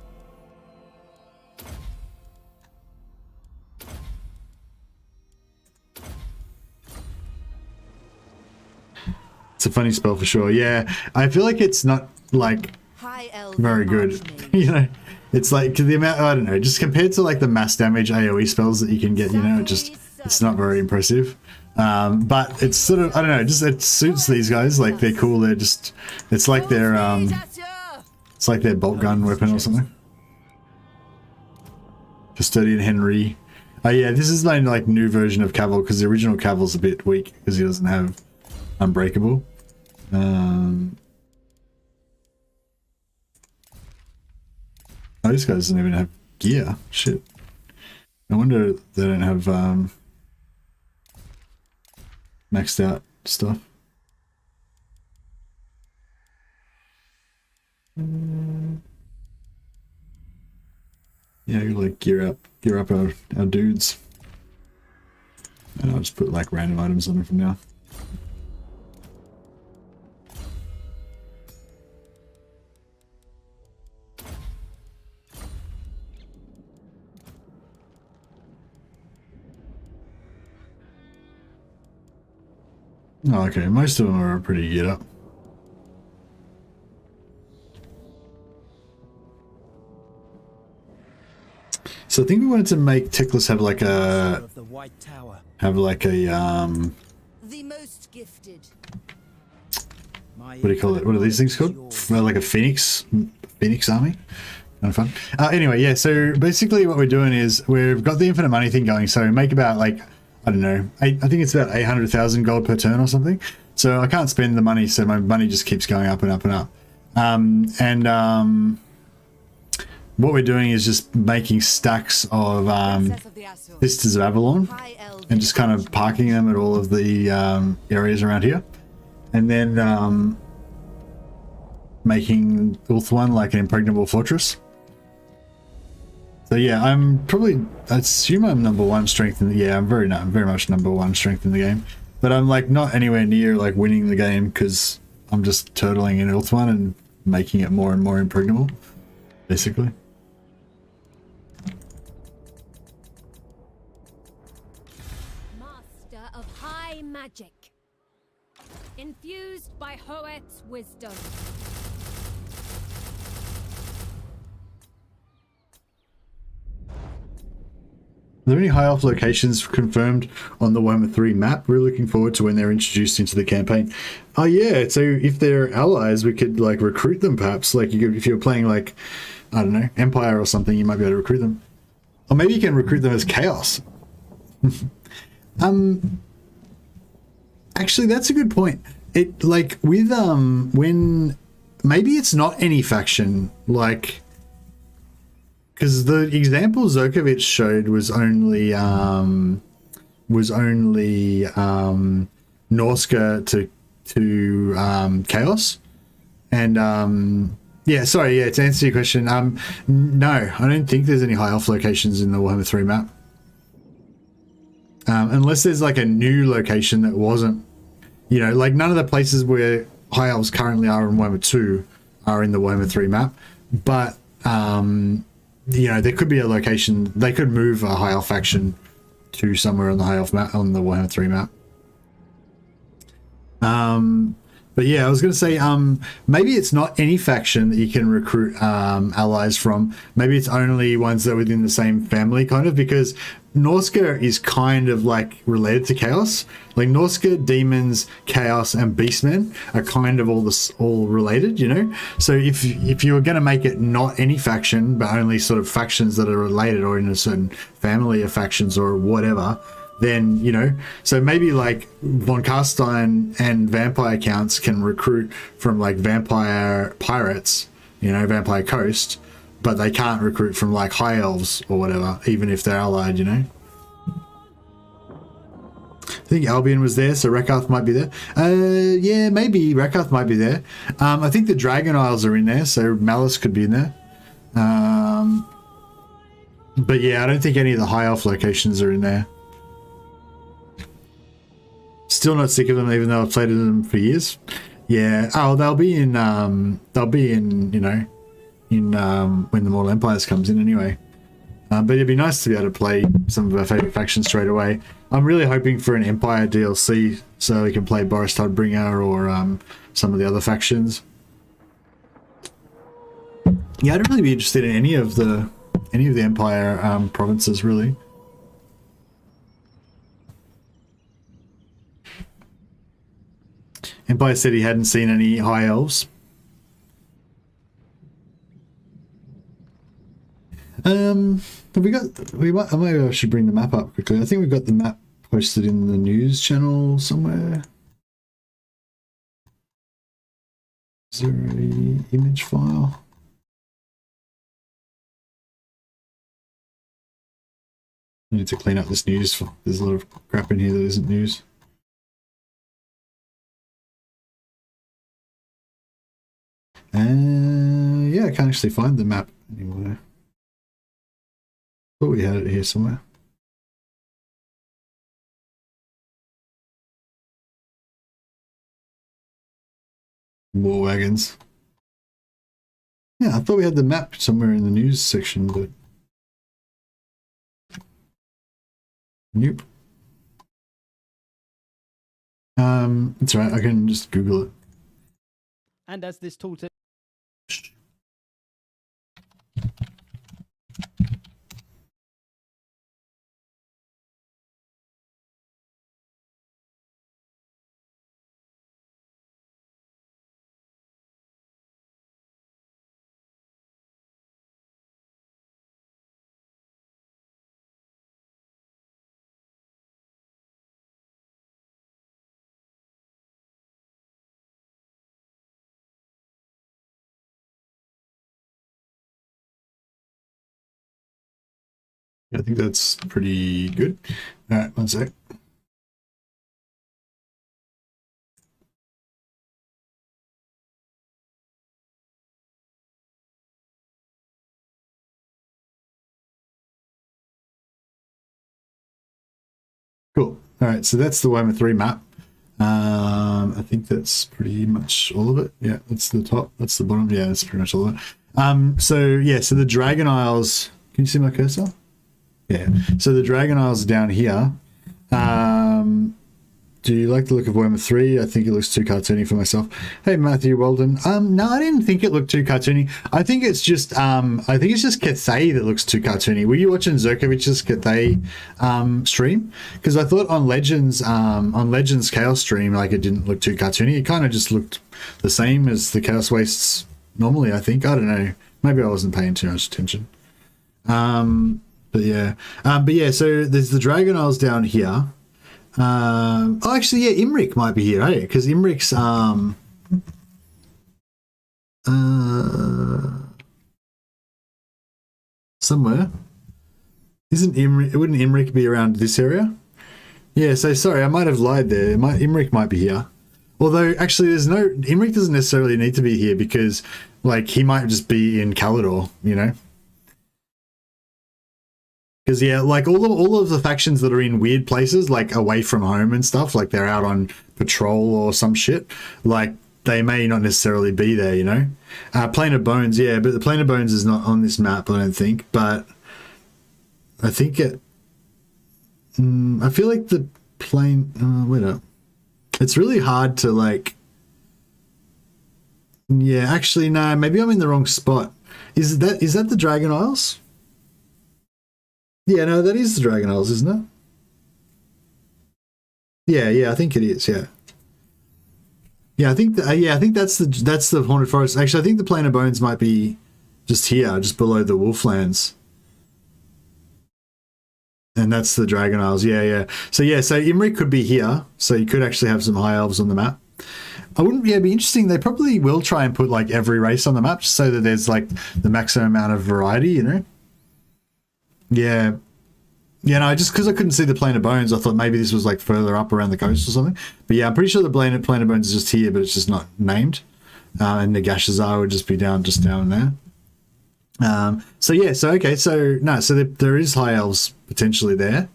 It's a funny spell for sure. Yeah, I feel like it's not like High Elven very good. Archmage. You know, it's like the amount, I don't know, just compared to like the mass damage AoE spells that you can get, you know, it's not very impressive. But it's sort of, I don't know, just it suits these guys. Like they're cool. They're just, it's like their it's like their bolt gun weapon or something. Custodian Henry. Oh yeah, this is my like new version of Cavill, because the original Cavill's a bit weak because he doesn't have Unbreakable. Oh, this guy doesn't even have gear. Shit. No wonder they don't have maxed out stuff. Yeah, you like gear up our dudes. And I'll just put like random items on them from now. Oh, okay, most of them are pretty geared up. So I think we wanted to make Teclis have like a Of the White Tower. The most gifted. What do you call it? What are these things called? Like a Phoenix army? Kind of fun. Anyway, yeah, so basically what we're doing is we've got the infinite money thing going, so we make about like, I don't know, I think it's about 800,000 gold per turn or something. So I can't spend the money, so my money just keeps going up and up and up. What we're doing is just making stacks of Sisters of Avalon and just kind of parking them at all of the areas around here. And then making Ulthuan like an impregnable fortress. So yeah, I assume I'm number one strength in the, yeah, I'm very much number one strength in the game. But I'm like not anywhere near like winning the game because I'm just turtling in Ulthuan and making it more and more impregnable, basically. Master of high magic, infused by Hoeth's wisdom. Are there any high elf locations confirmed on the Warhammer 3 map? We're looking forward to when they're introduced into the campaign. Oh yeah, so if they're allies, we could like recruit them perhaps. Like you could, if you're playing like, I don't know, Empire or something, you might be able to recruit them. Or maybe you can recruit them as Chaos. Actually, that's a good point. It like with when maybe it's not any faction, like, because the example Zokovic showed was only Norska to Chaos, and yeah, sorry, yeah, to answer your question, no, I don't think there's any high elf locations in the Warhammer 3 map, unless there's like a new location that wasn't, you know, like none of the places where high elves currently are in Warhammer 2 are in the Warhammer 3 map, but you know, there could be a location, they could move a high elf faction to somewhere on the high elf map, on the Warhammer 3 map. But yeah, I was going to say, maybe it's not any faction that you can recruit allies from. Maybe it's only ones that are within the same family, kind of, because Norska is kind of like related to Chaos. Like Norska, Demons, Chaos, and Beastmen are kind of all related, you know? So if you were going to make it not any faction, but only sort of factions that are related or in a certain family of factions or whatever, then, you know, so maybe like Von Carstein and Vampire counts can recruit from like Vampire Pirates, you know, Vampire Coast, but they can't recruit from like High Elves or whatever, even if they're allied, you know. I think Albion was there, so Rekath might be there. Yeah, maybe Rekath might be there. I think the Dragon Isles are in there, so Malice could be in there. But yeah, I don't think any of the High Elf locations are in there. Still not sick of them, even though I've played them for years. Yeah. Oh, they'll be in, you know, in when the Mortal Empires comes in anyway. But it'd be nice to be able to play some of our favorite factions straight away. I'm really hoping for an Empire DLC so we can play Boris Tudbringer or some of the other factions. Yeah, I'd really be interested in any of the Empire provinces, really. Empire said he hadn't seen any High Elves. Have we got? Maybe I should bring the map up quickly. I think we've got the map posted in the news channel somewhere. Is there an image file? I need to clean up this news. There's a lot of crap in here that isn't news. Yeah, I can't actually find the map anywhere. Thought we had it here somewhere. War wagons. Yeah, I thought we had the map somewhere in the news section, but nope. It's right. I can just Google it. And as this tooltip I think that's pretty good. All right, one sec. Cool. All right, so that's the Warhammer 3 map. I think that's pretty much all of it. Yeah, that's the top. That's the bottom. Yeah, that's pretty much all of it. So yeah, so the Dragon Isles. Can you see my cursor? Yeah. So the Dragon Isles are down here. Do you like the look of Warhammer 3? I think it looks too cartoony for myself. Hey, Matthew Walden. No, I didn't think it looked too cartoony. I think it's just Cathay that looks too cartoony. Were you watching Zerkovic's Cathay stream? Because I thought on Legends Chaos stream, like, it didn't look too cartoony. It kind of just looked the same as the Chaos Wastes normally, I think. I don't know. Maybe I wasn't paying too much attention. But yeah, so there's the Dragon Isles down here. Oh, actually, yeah, Imrik might be here, hey? Because Imrik's somewhere. Isn't Imrik? Wouldn't Imrik be around this area? Yeah. So sorry, I might have lied there. Imrik might be here. Although actually, Imrik doesn't necessarily need to be here because, like, he might just be in Calador, you know. Because yeah, like all of the factions that are in weird places, like away from home and stuff, like they're out on patrol or some shit, like they may not necessarily be there, you know. Plane of Bones, yeah, but the Plane of Bones is not on this map, I don't think. But I think it. I feel like the plane. Wait up. It's really hard to like Yeah, actually, no, maybe I'm in the wrong spot. Is that the Dragon Isles? Yeah, no, that is the Dragon Isles, isn't it? Yeah, I think it is. Yeah, I think that's the Haunted Forest. Actually, I think the Plane of Bones might be just here, just below the Wolflands, and that's the Dragon Isles. Yeah. So Imri could be here, so you could actually have some high elves on the map. I wouldn't. Yeah, it'd be interesting. They probably will try and put like every race on the map, just so that there's like the maximum amount of variety. You know. Yeah. Yeah, no, just because I couldn't see the Plane of Bones, I thought maybe this was like further up around the coast or something. But yeah, I'm pretty sure the Plane of Bones is just here, but it's just not named. And the Gashazar would just be down there. So there is high elves potentially there.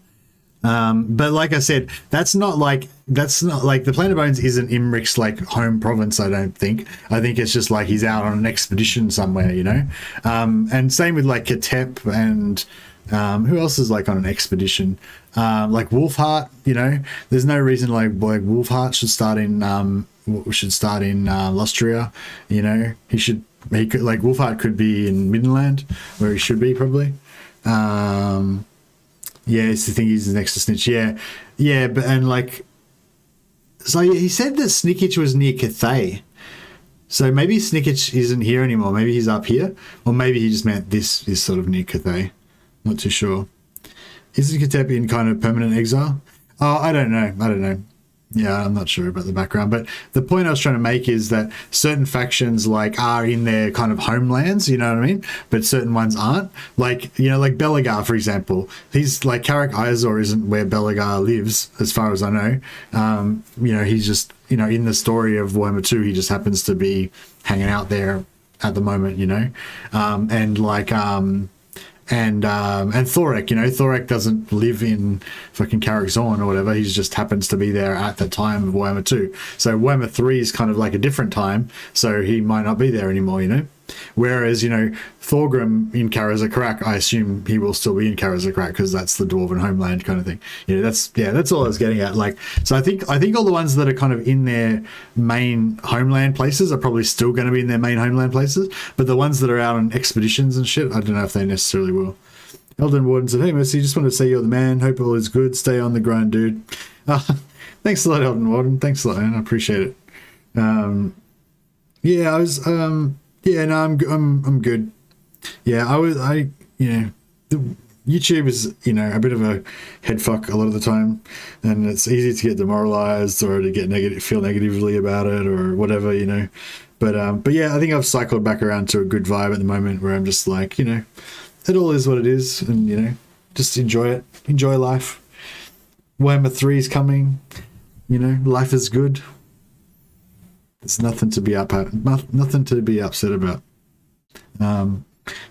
But like I said, that's not like the Plane of Bones isn't Imric's like home province. I don't think. I think it's just like he's out on an expedition somewhere, you know. And same with like Katep and. Who else is like on an expedition? Like Wolfheart, you know. There's no reason like Wolfheart should start in Lustria, you know. He could like Wolfheart could be in Middenland, where he should be probably. Yeah, it's the thing, he's next to Snitch. Yeah, but and like, so he said that Snickich was near Cathay. So maybe Snickich isn't here anymore. Maybe he's up here, or maybe he just meant this is sort of near Cathay. Not too sure. Is Katep in kind of permanent exile? Oh, I don't know. Yeah, I'm not sure about the background. But the point I was trying to make is that certain factions like are in their kind of homelands, you know what I mean? But certain ones aren't. Like, you know, like Belagar, for example. He's like Karak Izor isn't where Belagar lives, as far as I know. You know, he's just, you know, in the story of Warhammer 2, he just happens to be hanging out there at the moment, you know. And Thorek, you know, Thorek doesn't live in fucking Karak Zorn or whatever. He just happens to be there at the time of Warhammer 2. So Warhammer 3 is kind of like a different time, so he might not be there anymore, you know. Whereas, you know, Thorgrim in Karazakrak, I assume he will still be in Karazakrak because that's the Dwarven homeland kind of thing. You know, that's all I was getting at. Like, so I think all the ones that are kind of in their main homeland places are probably still going to be in their main homeland places, but the ones that are out on expeditions and shit, I don't know if they necessarily will. Elden Warden said, "Hey Mercy, just wanted to say you're the man. Hope all is good. Stay on the grind, dude." Thanks a lot, Elden Warden. Thanks a lot, man. I appreciate it. Yeah, I was. Yeah, no, I'm good. Yeah, you know, YouTube is, you know, a bit of a head fuck a lot of the time, and it's easy to get demoralized or to get feel negatively about it or whatever, you know. But yeah, I think I've cycled back around to a good vibe at the moment where I'm just like, you know, it all is what it is, and you know, just enjoy it, enjoy life. Warhammer 3 is coming, you know, life is good. There's nothing to be upset about.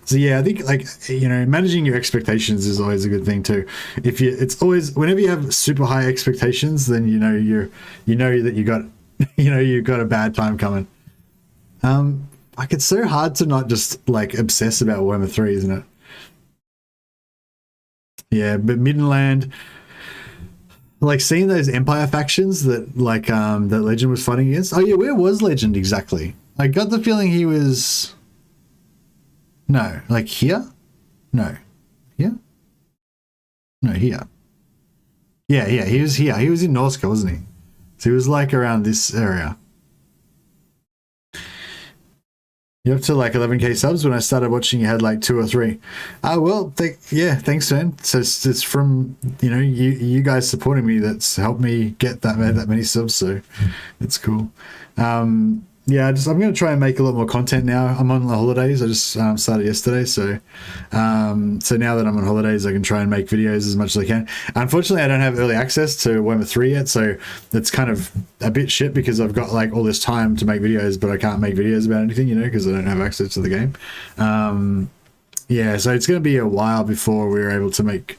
So yeah, I think like, you know, managing your expectations is always a good thing too. It's always, whenever you have super high expectations, then you know that you got you've got a bad time coming. Like it's so hard to not just like obsess about Warhammer 3, isn't it? Yeah, but Middenland, like seeing those Empire factions that like that Legend was fighting against. Oh yeah, where was Legend exactly? I got the feeling he was like here? No. Here? No, here. Yeah, he was here. He was in Norska, wasn't he? So he was like around this area. You're up to like 11k subs. When I started watching, you had like 2 or 3. Well, thanks, man. So it's from, you know, you guys supporting me that's helped me get that many subs. So it's cool. Yeah, I'm going to try and make a lot more content now. I'm on the holidays. I just started yesterday, so now that I'm on holidays, I can try and make videos as much as I can. Unfortunately, I don't have early access to Warhammer 3 yet, so that's kind of a bit shit because I've got like all this time to make videos, but I can't make videos about anything, you know, because I don't have access to the game. Yeah, so it's going to be a while before we're able to make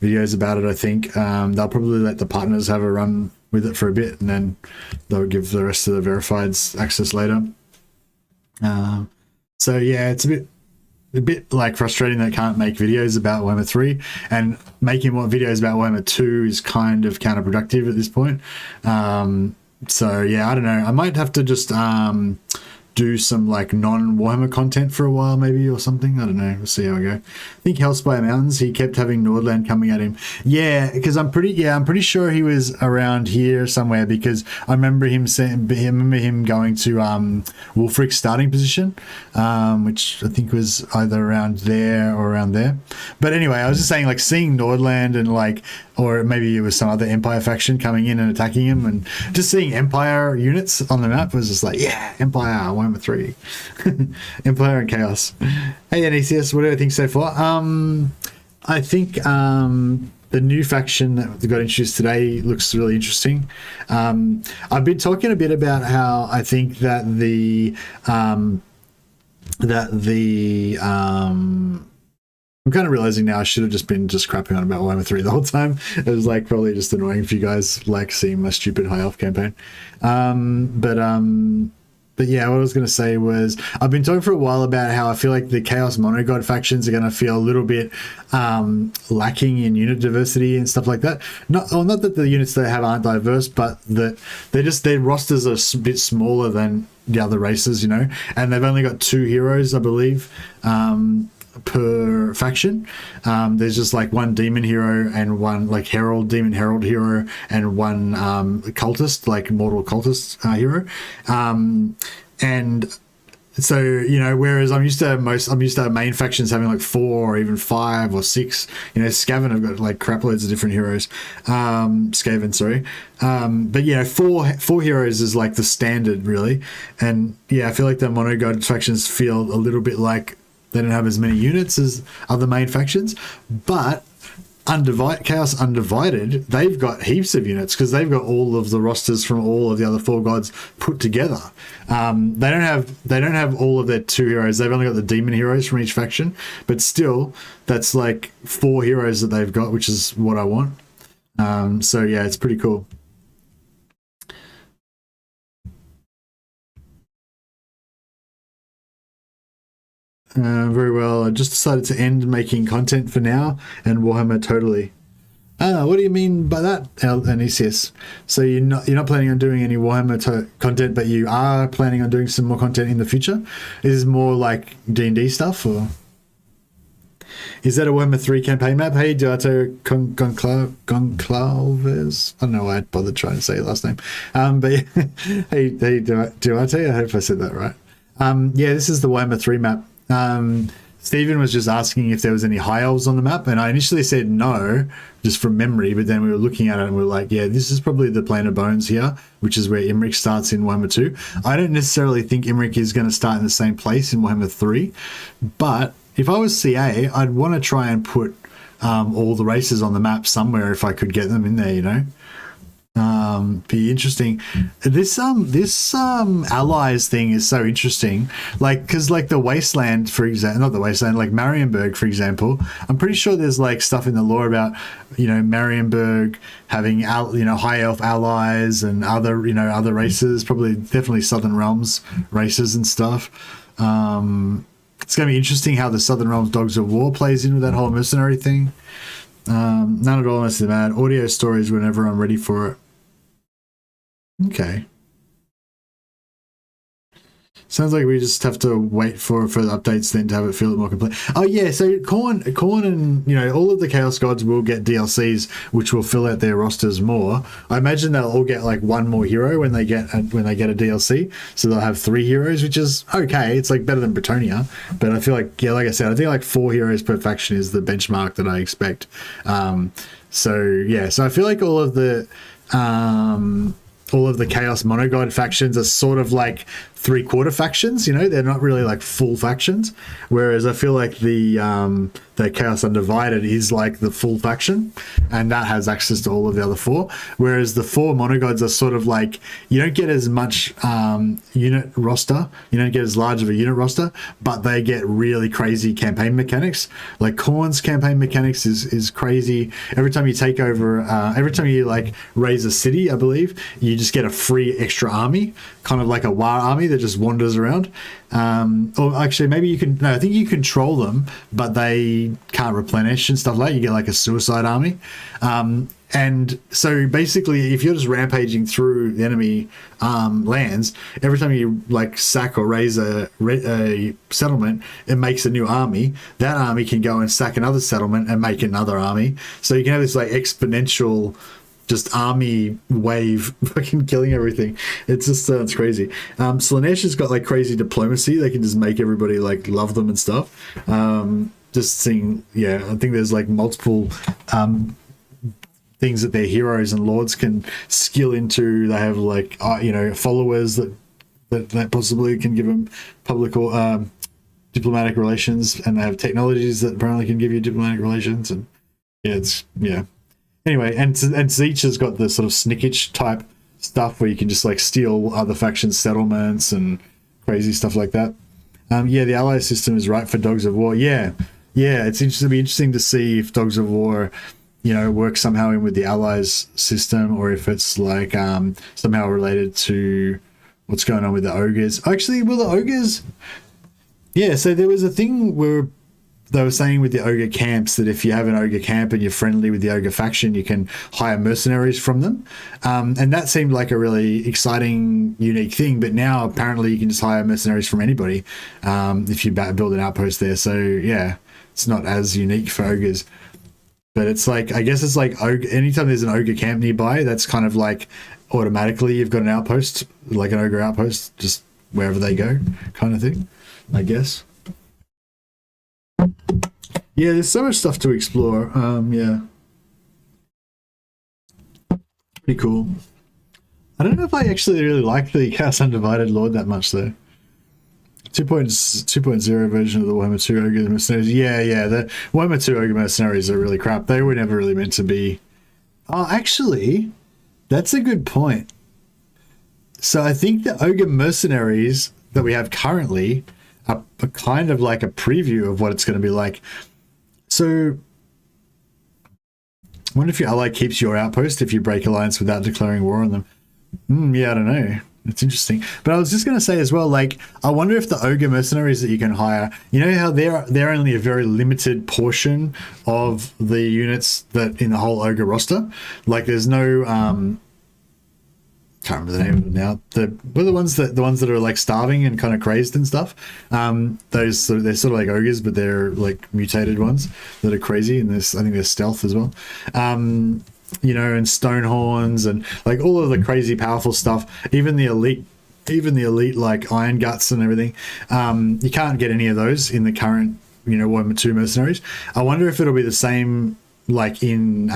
videos about it, I think. They'll probably let the partners have a run with it for a bit, and then they'll give the rest of the verifieds access later. So yeah, it's a bit like frustrating that I can't make videos about Warhammer 3, and making more videos about Warhammer 2 is kind of counterproductive at this point. So yeah, I don't know. I might have to just do some like non-Warhammer content for a while maybe or something. I don't know. We'll see how we go. I think Hellspire Mountains, he kept having Nordland coming at him. Yeah, because I'm pretty sure he was around here somewhere, because I remember him going to Wolfric's starting position, which I think was either around there or around there. But anyway, I was just saying, like, seeing Nordland and like, or maybe it was some other Empire faction coming in and attacking him, and just seeing Empire units on the map was just like, yeah, Empire, Warhammer 3. Empire and Chaos. Hey, AEST, what do I think so far? I think the new faction that got introduced today looks really interesting. I've been talking a bit about how I think that I'm kind of realizing now I should have just been crapping on about Warhammer 3 the whole time. It was like probably just annoying for you guys, like seeing my stupid high elf campaign. But yeah, what I was going to say was I've been talking for a while about how I feel like the Chaos Monogod factions are going to feel a little bit lacking in unit diversity and stuff like that. Not that the units they have aren't diverse, but that their rosters are a bit smaller than the other races, you know, and they've only got 2 heroes, I believe, per faction. There's just like one demon hero and one like demon herald hero, and one cultist, like mortal cultist hero, and so, you know, whereas I'm used to main factions having like 4 or even 5 or 6. You know, Skaven have got like crap loads of different heroes. Skaven, sorry. But you know, 4 heroes is like the standard, really. And yeah, I feel like the monogod factions feel a little bit like they don't have as many units as other main factions, but Chaos Undivided, they've got heaps of units because they've got all of the rosters from all of the other 4 gods put together. They don't have all of their 2 heroes. They've only got the demon heroes from each faction, but still, that's like 4 heroes that they've got, which is what I want. So yeah, it's pretty cool. Very well. I just decided to end making content for now, and Warhammer totally. What do you mean by that, AEST? So you're not planning on doing any Warhammer content, but you are planning on doing some more content in the future? Is this more like D&D stuff, or is that a Warhammer 3 campaign map? Hey, Duarte Goncalves. I don't know why I bothered trying to say your last name. But yeah. hey, Duarte. I hope I said that right. Yeah, this is the Warhammer 3 map. Stephen was just asking if there was any high elves on the map, and I initially said no, just from memory, but then we were looking at it and we were like, yeah, this is probably the Plane of Bones here, which is where Imric starts in Warhammer 2. I don't necessarily think Imric is going to start in the same place in Warhammer 3, but if I was CA, I'd want to try and put all the races on the map somewhere if I could get them in there, you know. Be interesting. This allies thing is so interesting, like, because like the Wasteland, for example, not the Wasteland, like Marienburg, for example, I'm pretty sure there's like stuff in the lore about, you know, Marienburg having high elf allies and other races, definitely Southern Realms races and stuff. It's going to be interesting how the Southern Realms Dogs of War plays in with that whole mercenary thing. None at all necessarily mad. Audio stories whenever I'm ready for it. Okay. Sounds like we just have to wait for further updates then to have it feel more complete. Oh yeah, so Khorne and, you know, all of the Chaos Gods will get DLCs, which will fill out their rosters more. I imagine they'll all get like one more hero when they get a DLC. So they'll have 3 heroes, which is okay. It's like better than Bretonia, but I feel like, yeah, like I said, I think like 4 heroes per faction is the benchmark that I expect. So yeah, so I feel like all of the Chaos Monogod factions are sort of like 3/4 factions, you know, they're not really like full factions, whereas I feel like the Chaos Undivided is like the full faction, and that has access to all of the other 4, whereas the 4 Monogods are sort of like, you don't get as much unit roster, you don't get as large of a unit roster, but they get really crazy campaign mechanics. Like Khorne's campaign mechanics is crazy. Every time you take over, every time you like raise a city, I believe, you just get a free extra army, kind of like a war army that just wanders around. Or actually, maybe you can, no, I think you control them, but they can't replenish and stuff like that. You get like a suicide army. And so basically, if you're just rampaging through the enemy lands, every time you like sack or raise a settlement, it makes a new army. That army can go and sack another settlement and make another army. So you can have this like exponential just army wave fucking killing everything. It's just it's crazy. Slanesh has got like crazy diplomacy. They can just make everybody like love them and stuff. Just seeing, yeah, I think there's like multiple things that their heroes and lords can skill into. They have like followers that possibly can give them public or diplomatic relations, and they have technologies that apparently can give you diplomatic relations. And anyway, and Zeech has got the sort of Snickage type stuff where you can just like steal other factions' settlements and crazy stuff like that. The ally system is right for Dogs of War. Yeah, it's it'll be interesting to see if Dogs of War works somehow in with the allies system, or if it's like somehow related to what's going on with the ogres. Actually, will the ogres? Yeah, so there was a thing where they were saying with the ogre camps that if you have an ogre camp and you're friendly with the ogre faction, you can hire mercenaries from them, and that seemed like a really exciting, unique thing. But now apparently you can just hire mercenaries from anybody if you build an outpost there. So yeah, it's not as unique for ogres. But it's like, I guess it's like anytime there's an ogre camp nearby, that's kind of like automatically you've got an outpost, like an ogre outpost, just wherever they go kind of thing, I guess. Yeah, there's so much stuff to explore. Yeah. Pretty cool. I don't know if I actually really like the Chaos Undivided Lord that much though. 2.0 version of the Warhammer 2 Ogre Mercenaries. Yeah, the Warhammer 2 Ogre Mercenaries are really crap. They were never really meant to be. Oh, actually, that's a good point. So I think the Ogre Mercenaries that we have currently are kind of like a preview of what it's going to be like. So I wonder if your ally keeps your outpost if you break alliance without declaring war on them. Yeah, I don't know. It's interesting. But I was just going to say as well, like, I wonder if the ogre mercenaries that you can hire, you know how they're only a very limited portion of the units that in the whole ogre roster. Like, there's no can't remember the name of them now. The ones that are like starving and kind of crazed and stuff. They're sort of like ogres, but they're like mutated ones that are crazy, and I think there's stealth as well. And Stonehorns and like all of the crazy powerful stuff, even the elite like Iron Guts and everything. You can't get any of those in the current, Warhammer 2 mercenaries. I wonder if it'll be the same like in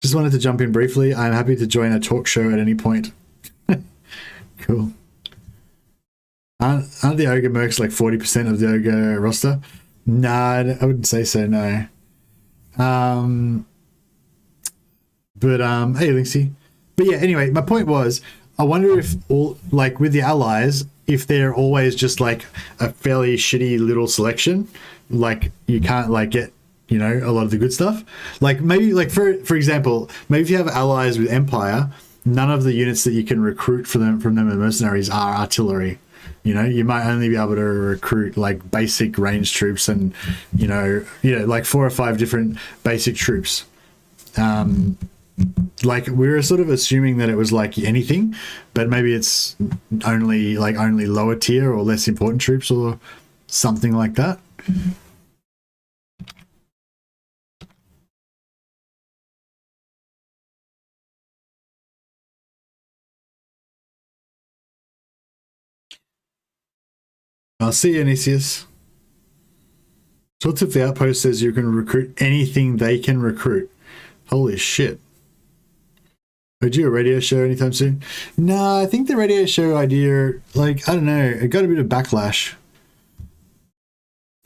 just wanted to jump in briefly. I'm happy to join a talk show at any point. Cool. Aren't the ogre mercs like 40% of the ogre roster? Nah, I wouldn't say so, no. But hey Linksy. But yeah, anyway, my point was, I wonder if all like with the allies, if they're always just like a fairly shitty little selection, like you can't like get a lot of the good stuff. Like maybe like for example, maybe if you have allies with Empire, none of the units that you can recruit from them as mercenaries are artillery. You might only be able to recruit like basic range troops and like 4 or 5 different basic troops. Like we were sort of assuming that it was like anything, but maybe it's only lower tier or less important troops or something like that. I'll see you, Anisius. Sorts of the outpost says you can recruit anything they can recruit. Holy shit. Would you do a radio show anytime soon? No, I think the radio show idea, like, I don't know, it got a bit of backlash.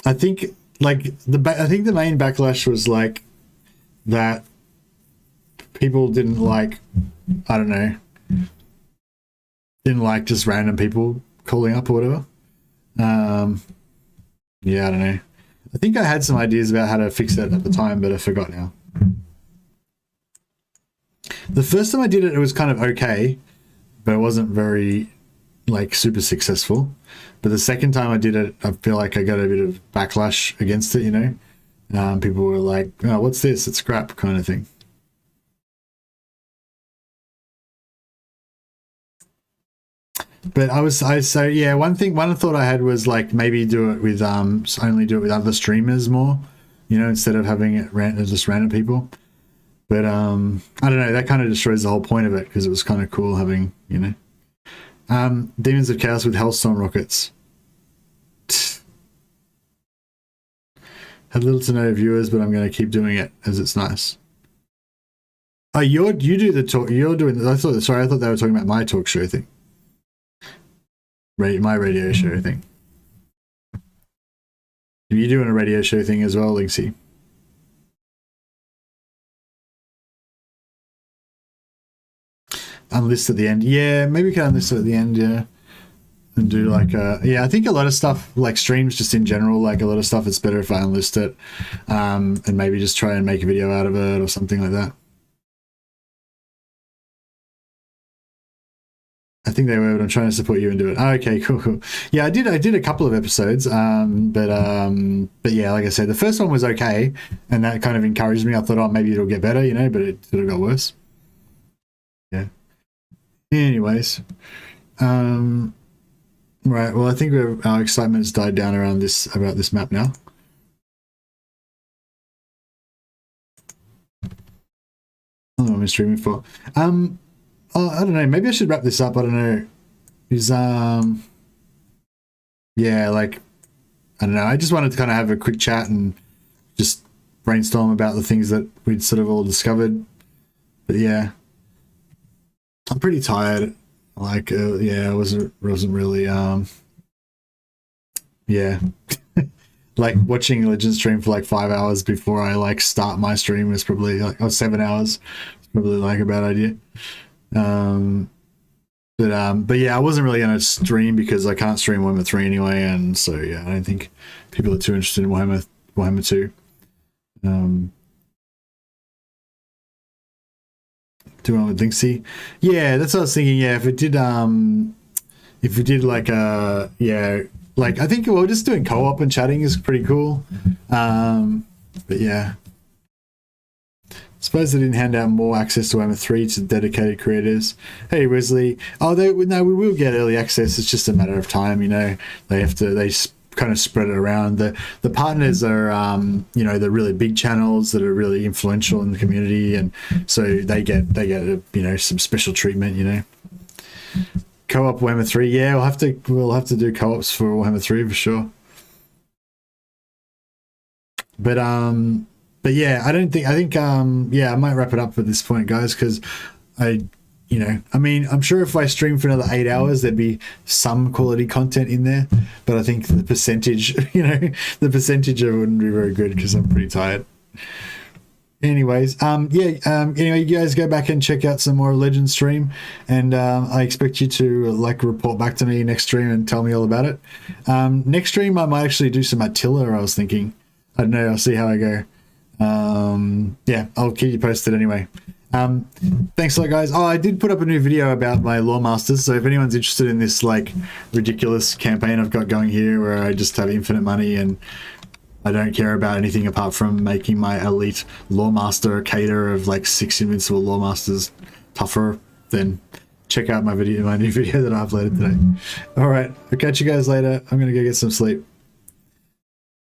I think the main backlash was like that people didn't like, I don't know, didn't like just random people calling up or whatever. Yeah, I don't know. I think I had some ideas about how to fix it at the time, but I forgot now. The first time I did it, it was kind of okay, but it wasn't very like super successful. But the second time I did it, I feel like I got a bit of backlash against it, people were like, oh, what's this? It's crap kind of thing. But so yeah, one thought I had was like maybe do it with only do it with other streamers more, you know, instead of having it just random people. But I don't know, that kind of destroys the whole point of it, because it was kind of cool having, you know, Demons of Chaos with Hellstorm rockets. Had little to no viewers, but I'm going to keep doing it as it's nice. Oh, you do the talk. You're doing. I thought they were talking about my talk show thing. My radio show thing. Are you doing a radio show thing as well, Linksy? Unlist at the end. Yeah, maybe we can unlist it at the end, yeah. And do like yeah, I think a lot of stuff, like streams just in general, like a lot of stuff, it's better if I unlist it. And maybe just try and make a video out of it or something like that. I think they were, but I'm trying to support you and do it. Oh, okay, cool. Yeah, I did a couple of episodes, but yeah, like I said, the first one was okay, and that kind of encouraged me. I thought, oh, maybe it'll get better, you know, but it sort of got worse. Yeah. Anyways, right. Well, I think our excitement has died down around about this map now. I don't know what I'm streaming for. Oh, I don't know. Maybe I should wrap this up. I don't know. Yeah, like, I don't know. I just wanted to kind of have a quick chat and just brainstorm about the things that we'd sort of all discovered. But yeah, I'm pretty tired. Like, yeah, I wasn't really, yeah. Like watching Legend stream for like 5 hours before I like start my stream was probably like, 7 hours. It's probably like a bad idea. But yeah, I wasn't really going to stream because I can't stream Warhammer 3 anyway, and so yeah, I don't think people are too interested in Warhammer 2. Do one with Linksy. Yeah, that's what I was thinking. Yeah, if we did like yeah, like I think we're just doing co-op and chatting is pretty cool. But yeah. Suppose they didn't hand out more access to Warhammer 3 to dedicated creators. Hey, Wesley. Oh, no, we will get early access. It's just a matter of time, you know. They kind of spread it around. The partners are, you know, the really big channels that are really influential in the community, and so they get you know, some special treatment, you know. Co-op Warhammer 3. Yeah, we'll have to do co-ops for Warhammer 3 for sure. But yeah, I think yeah, I might wrap it up at this point, guys, because you know, I mean, I'm sure if I stream for another 8 hours, there'd be some quality content in there, but I think the percentage, you know, the percentage of it wouldn't be very good because I'm pretty tired. Anyways, yeah, anyway, you guys go back and check out some more Legend stream, and I expect you to like report back to me next stream and tell me all about it. Next stream, I might actually do some Attila, I was thinking. I don't know, I'll see how I go. Yeah, I'll keep you posted anyway. Thanks a lot, guys. Oh, I did put up a new video about my Loremasters, so if anyone's interested in this like ridiculous campaign I've got going here where I just have infinite money and I don't care about anything apart from making my elite Loremaster cater of like 6 invincible Loremasters tougher, then check out my new video that I uploaded today. All right, I'll catch you guys later. I'm gonna go get some sleep.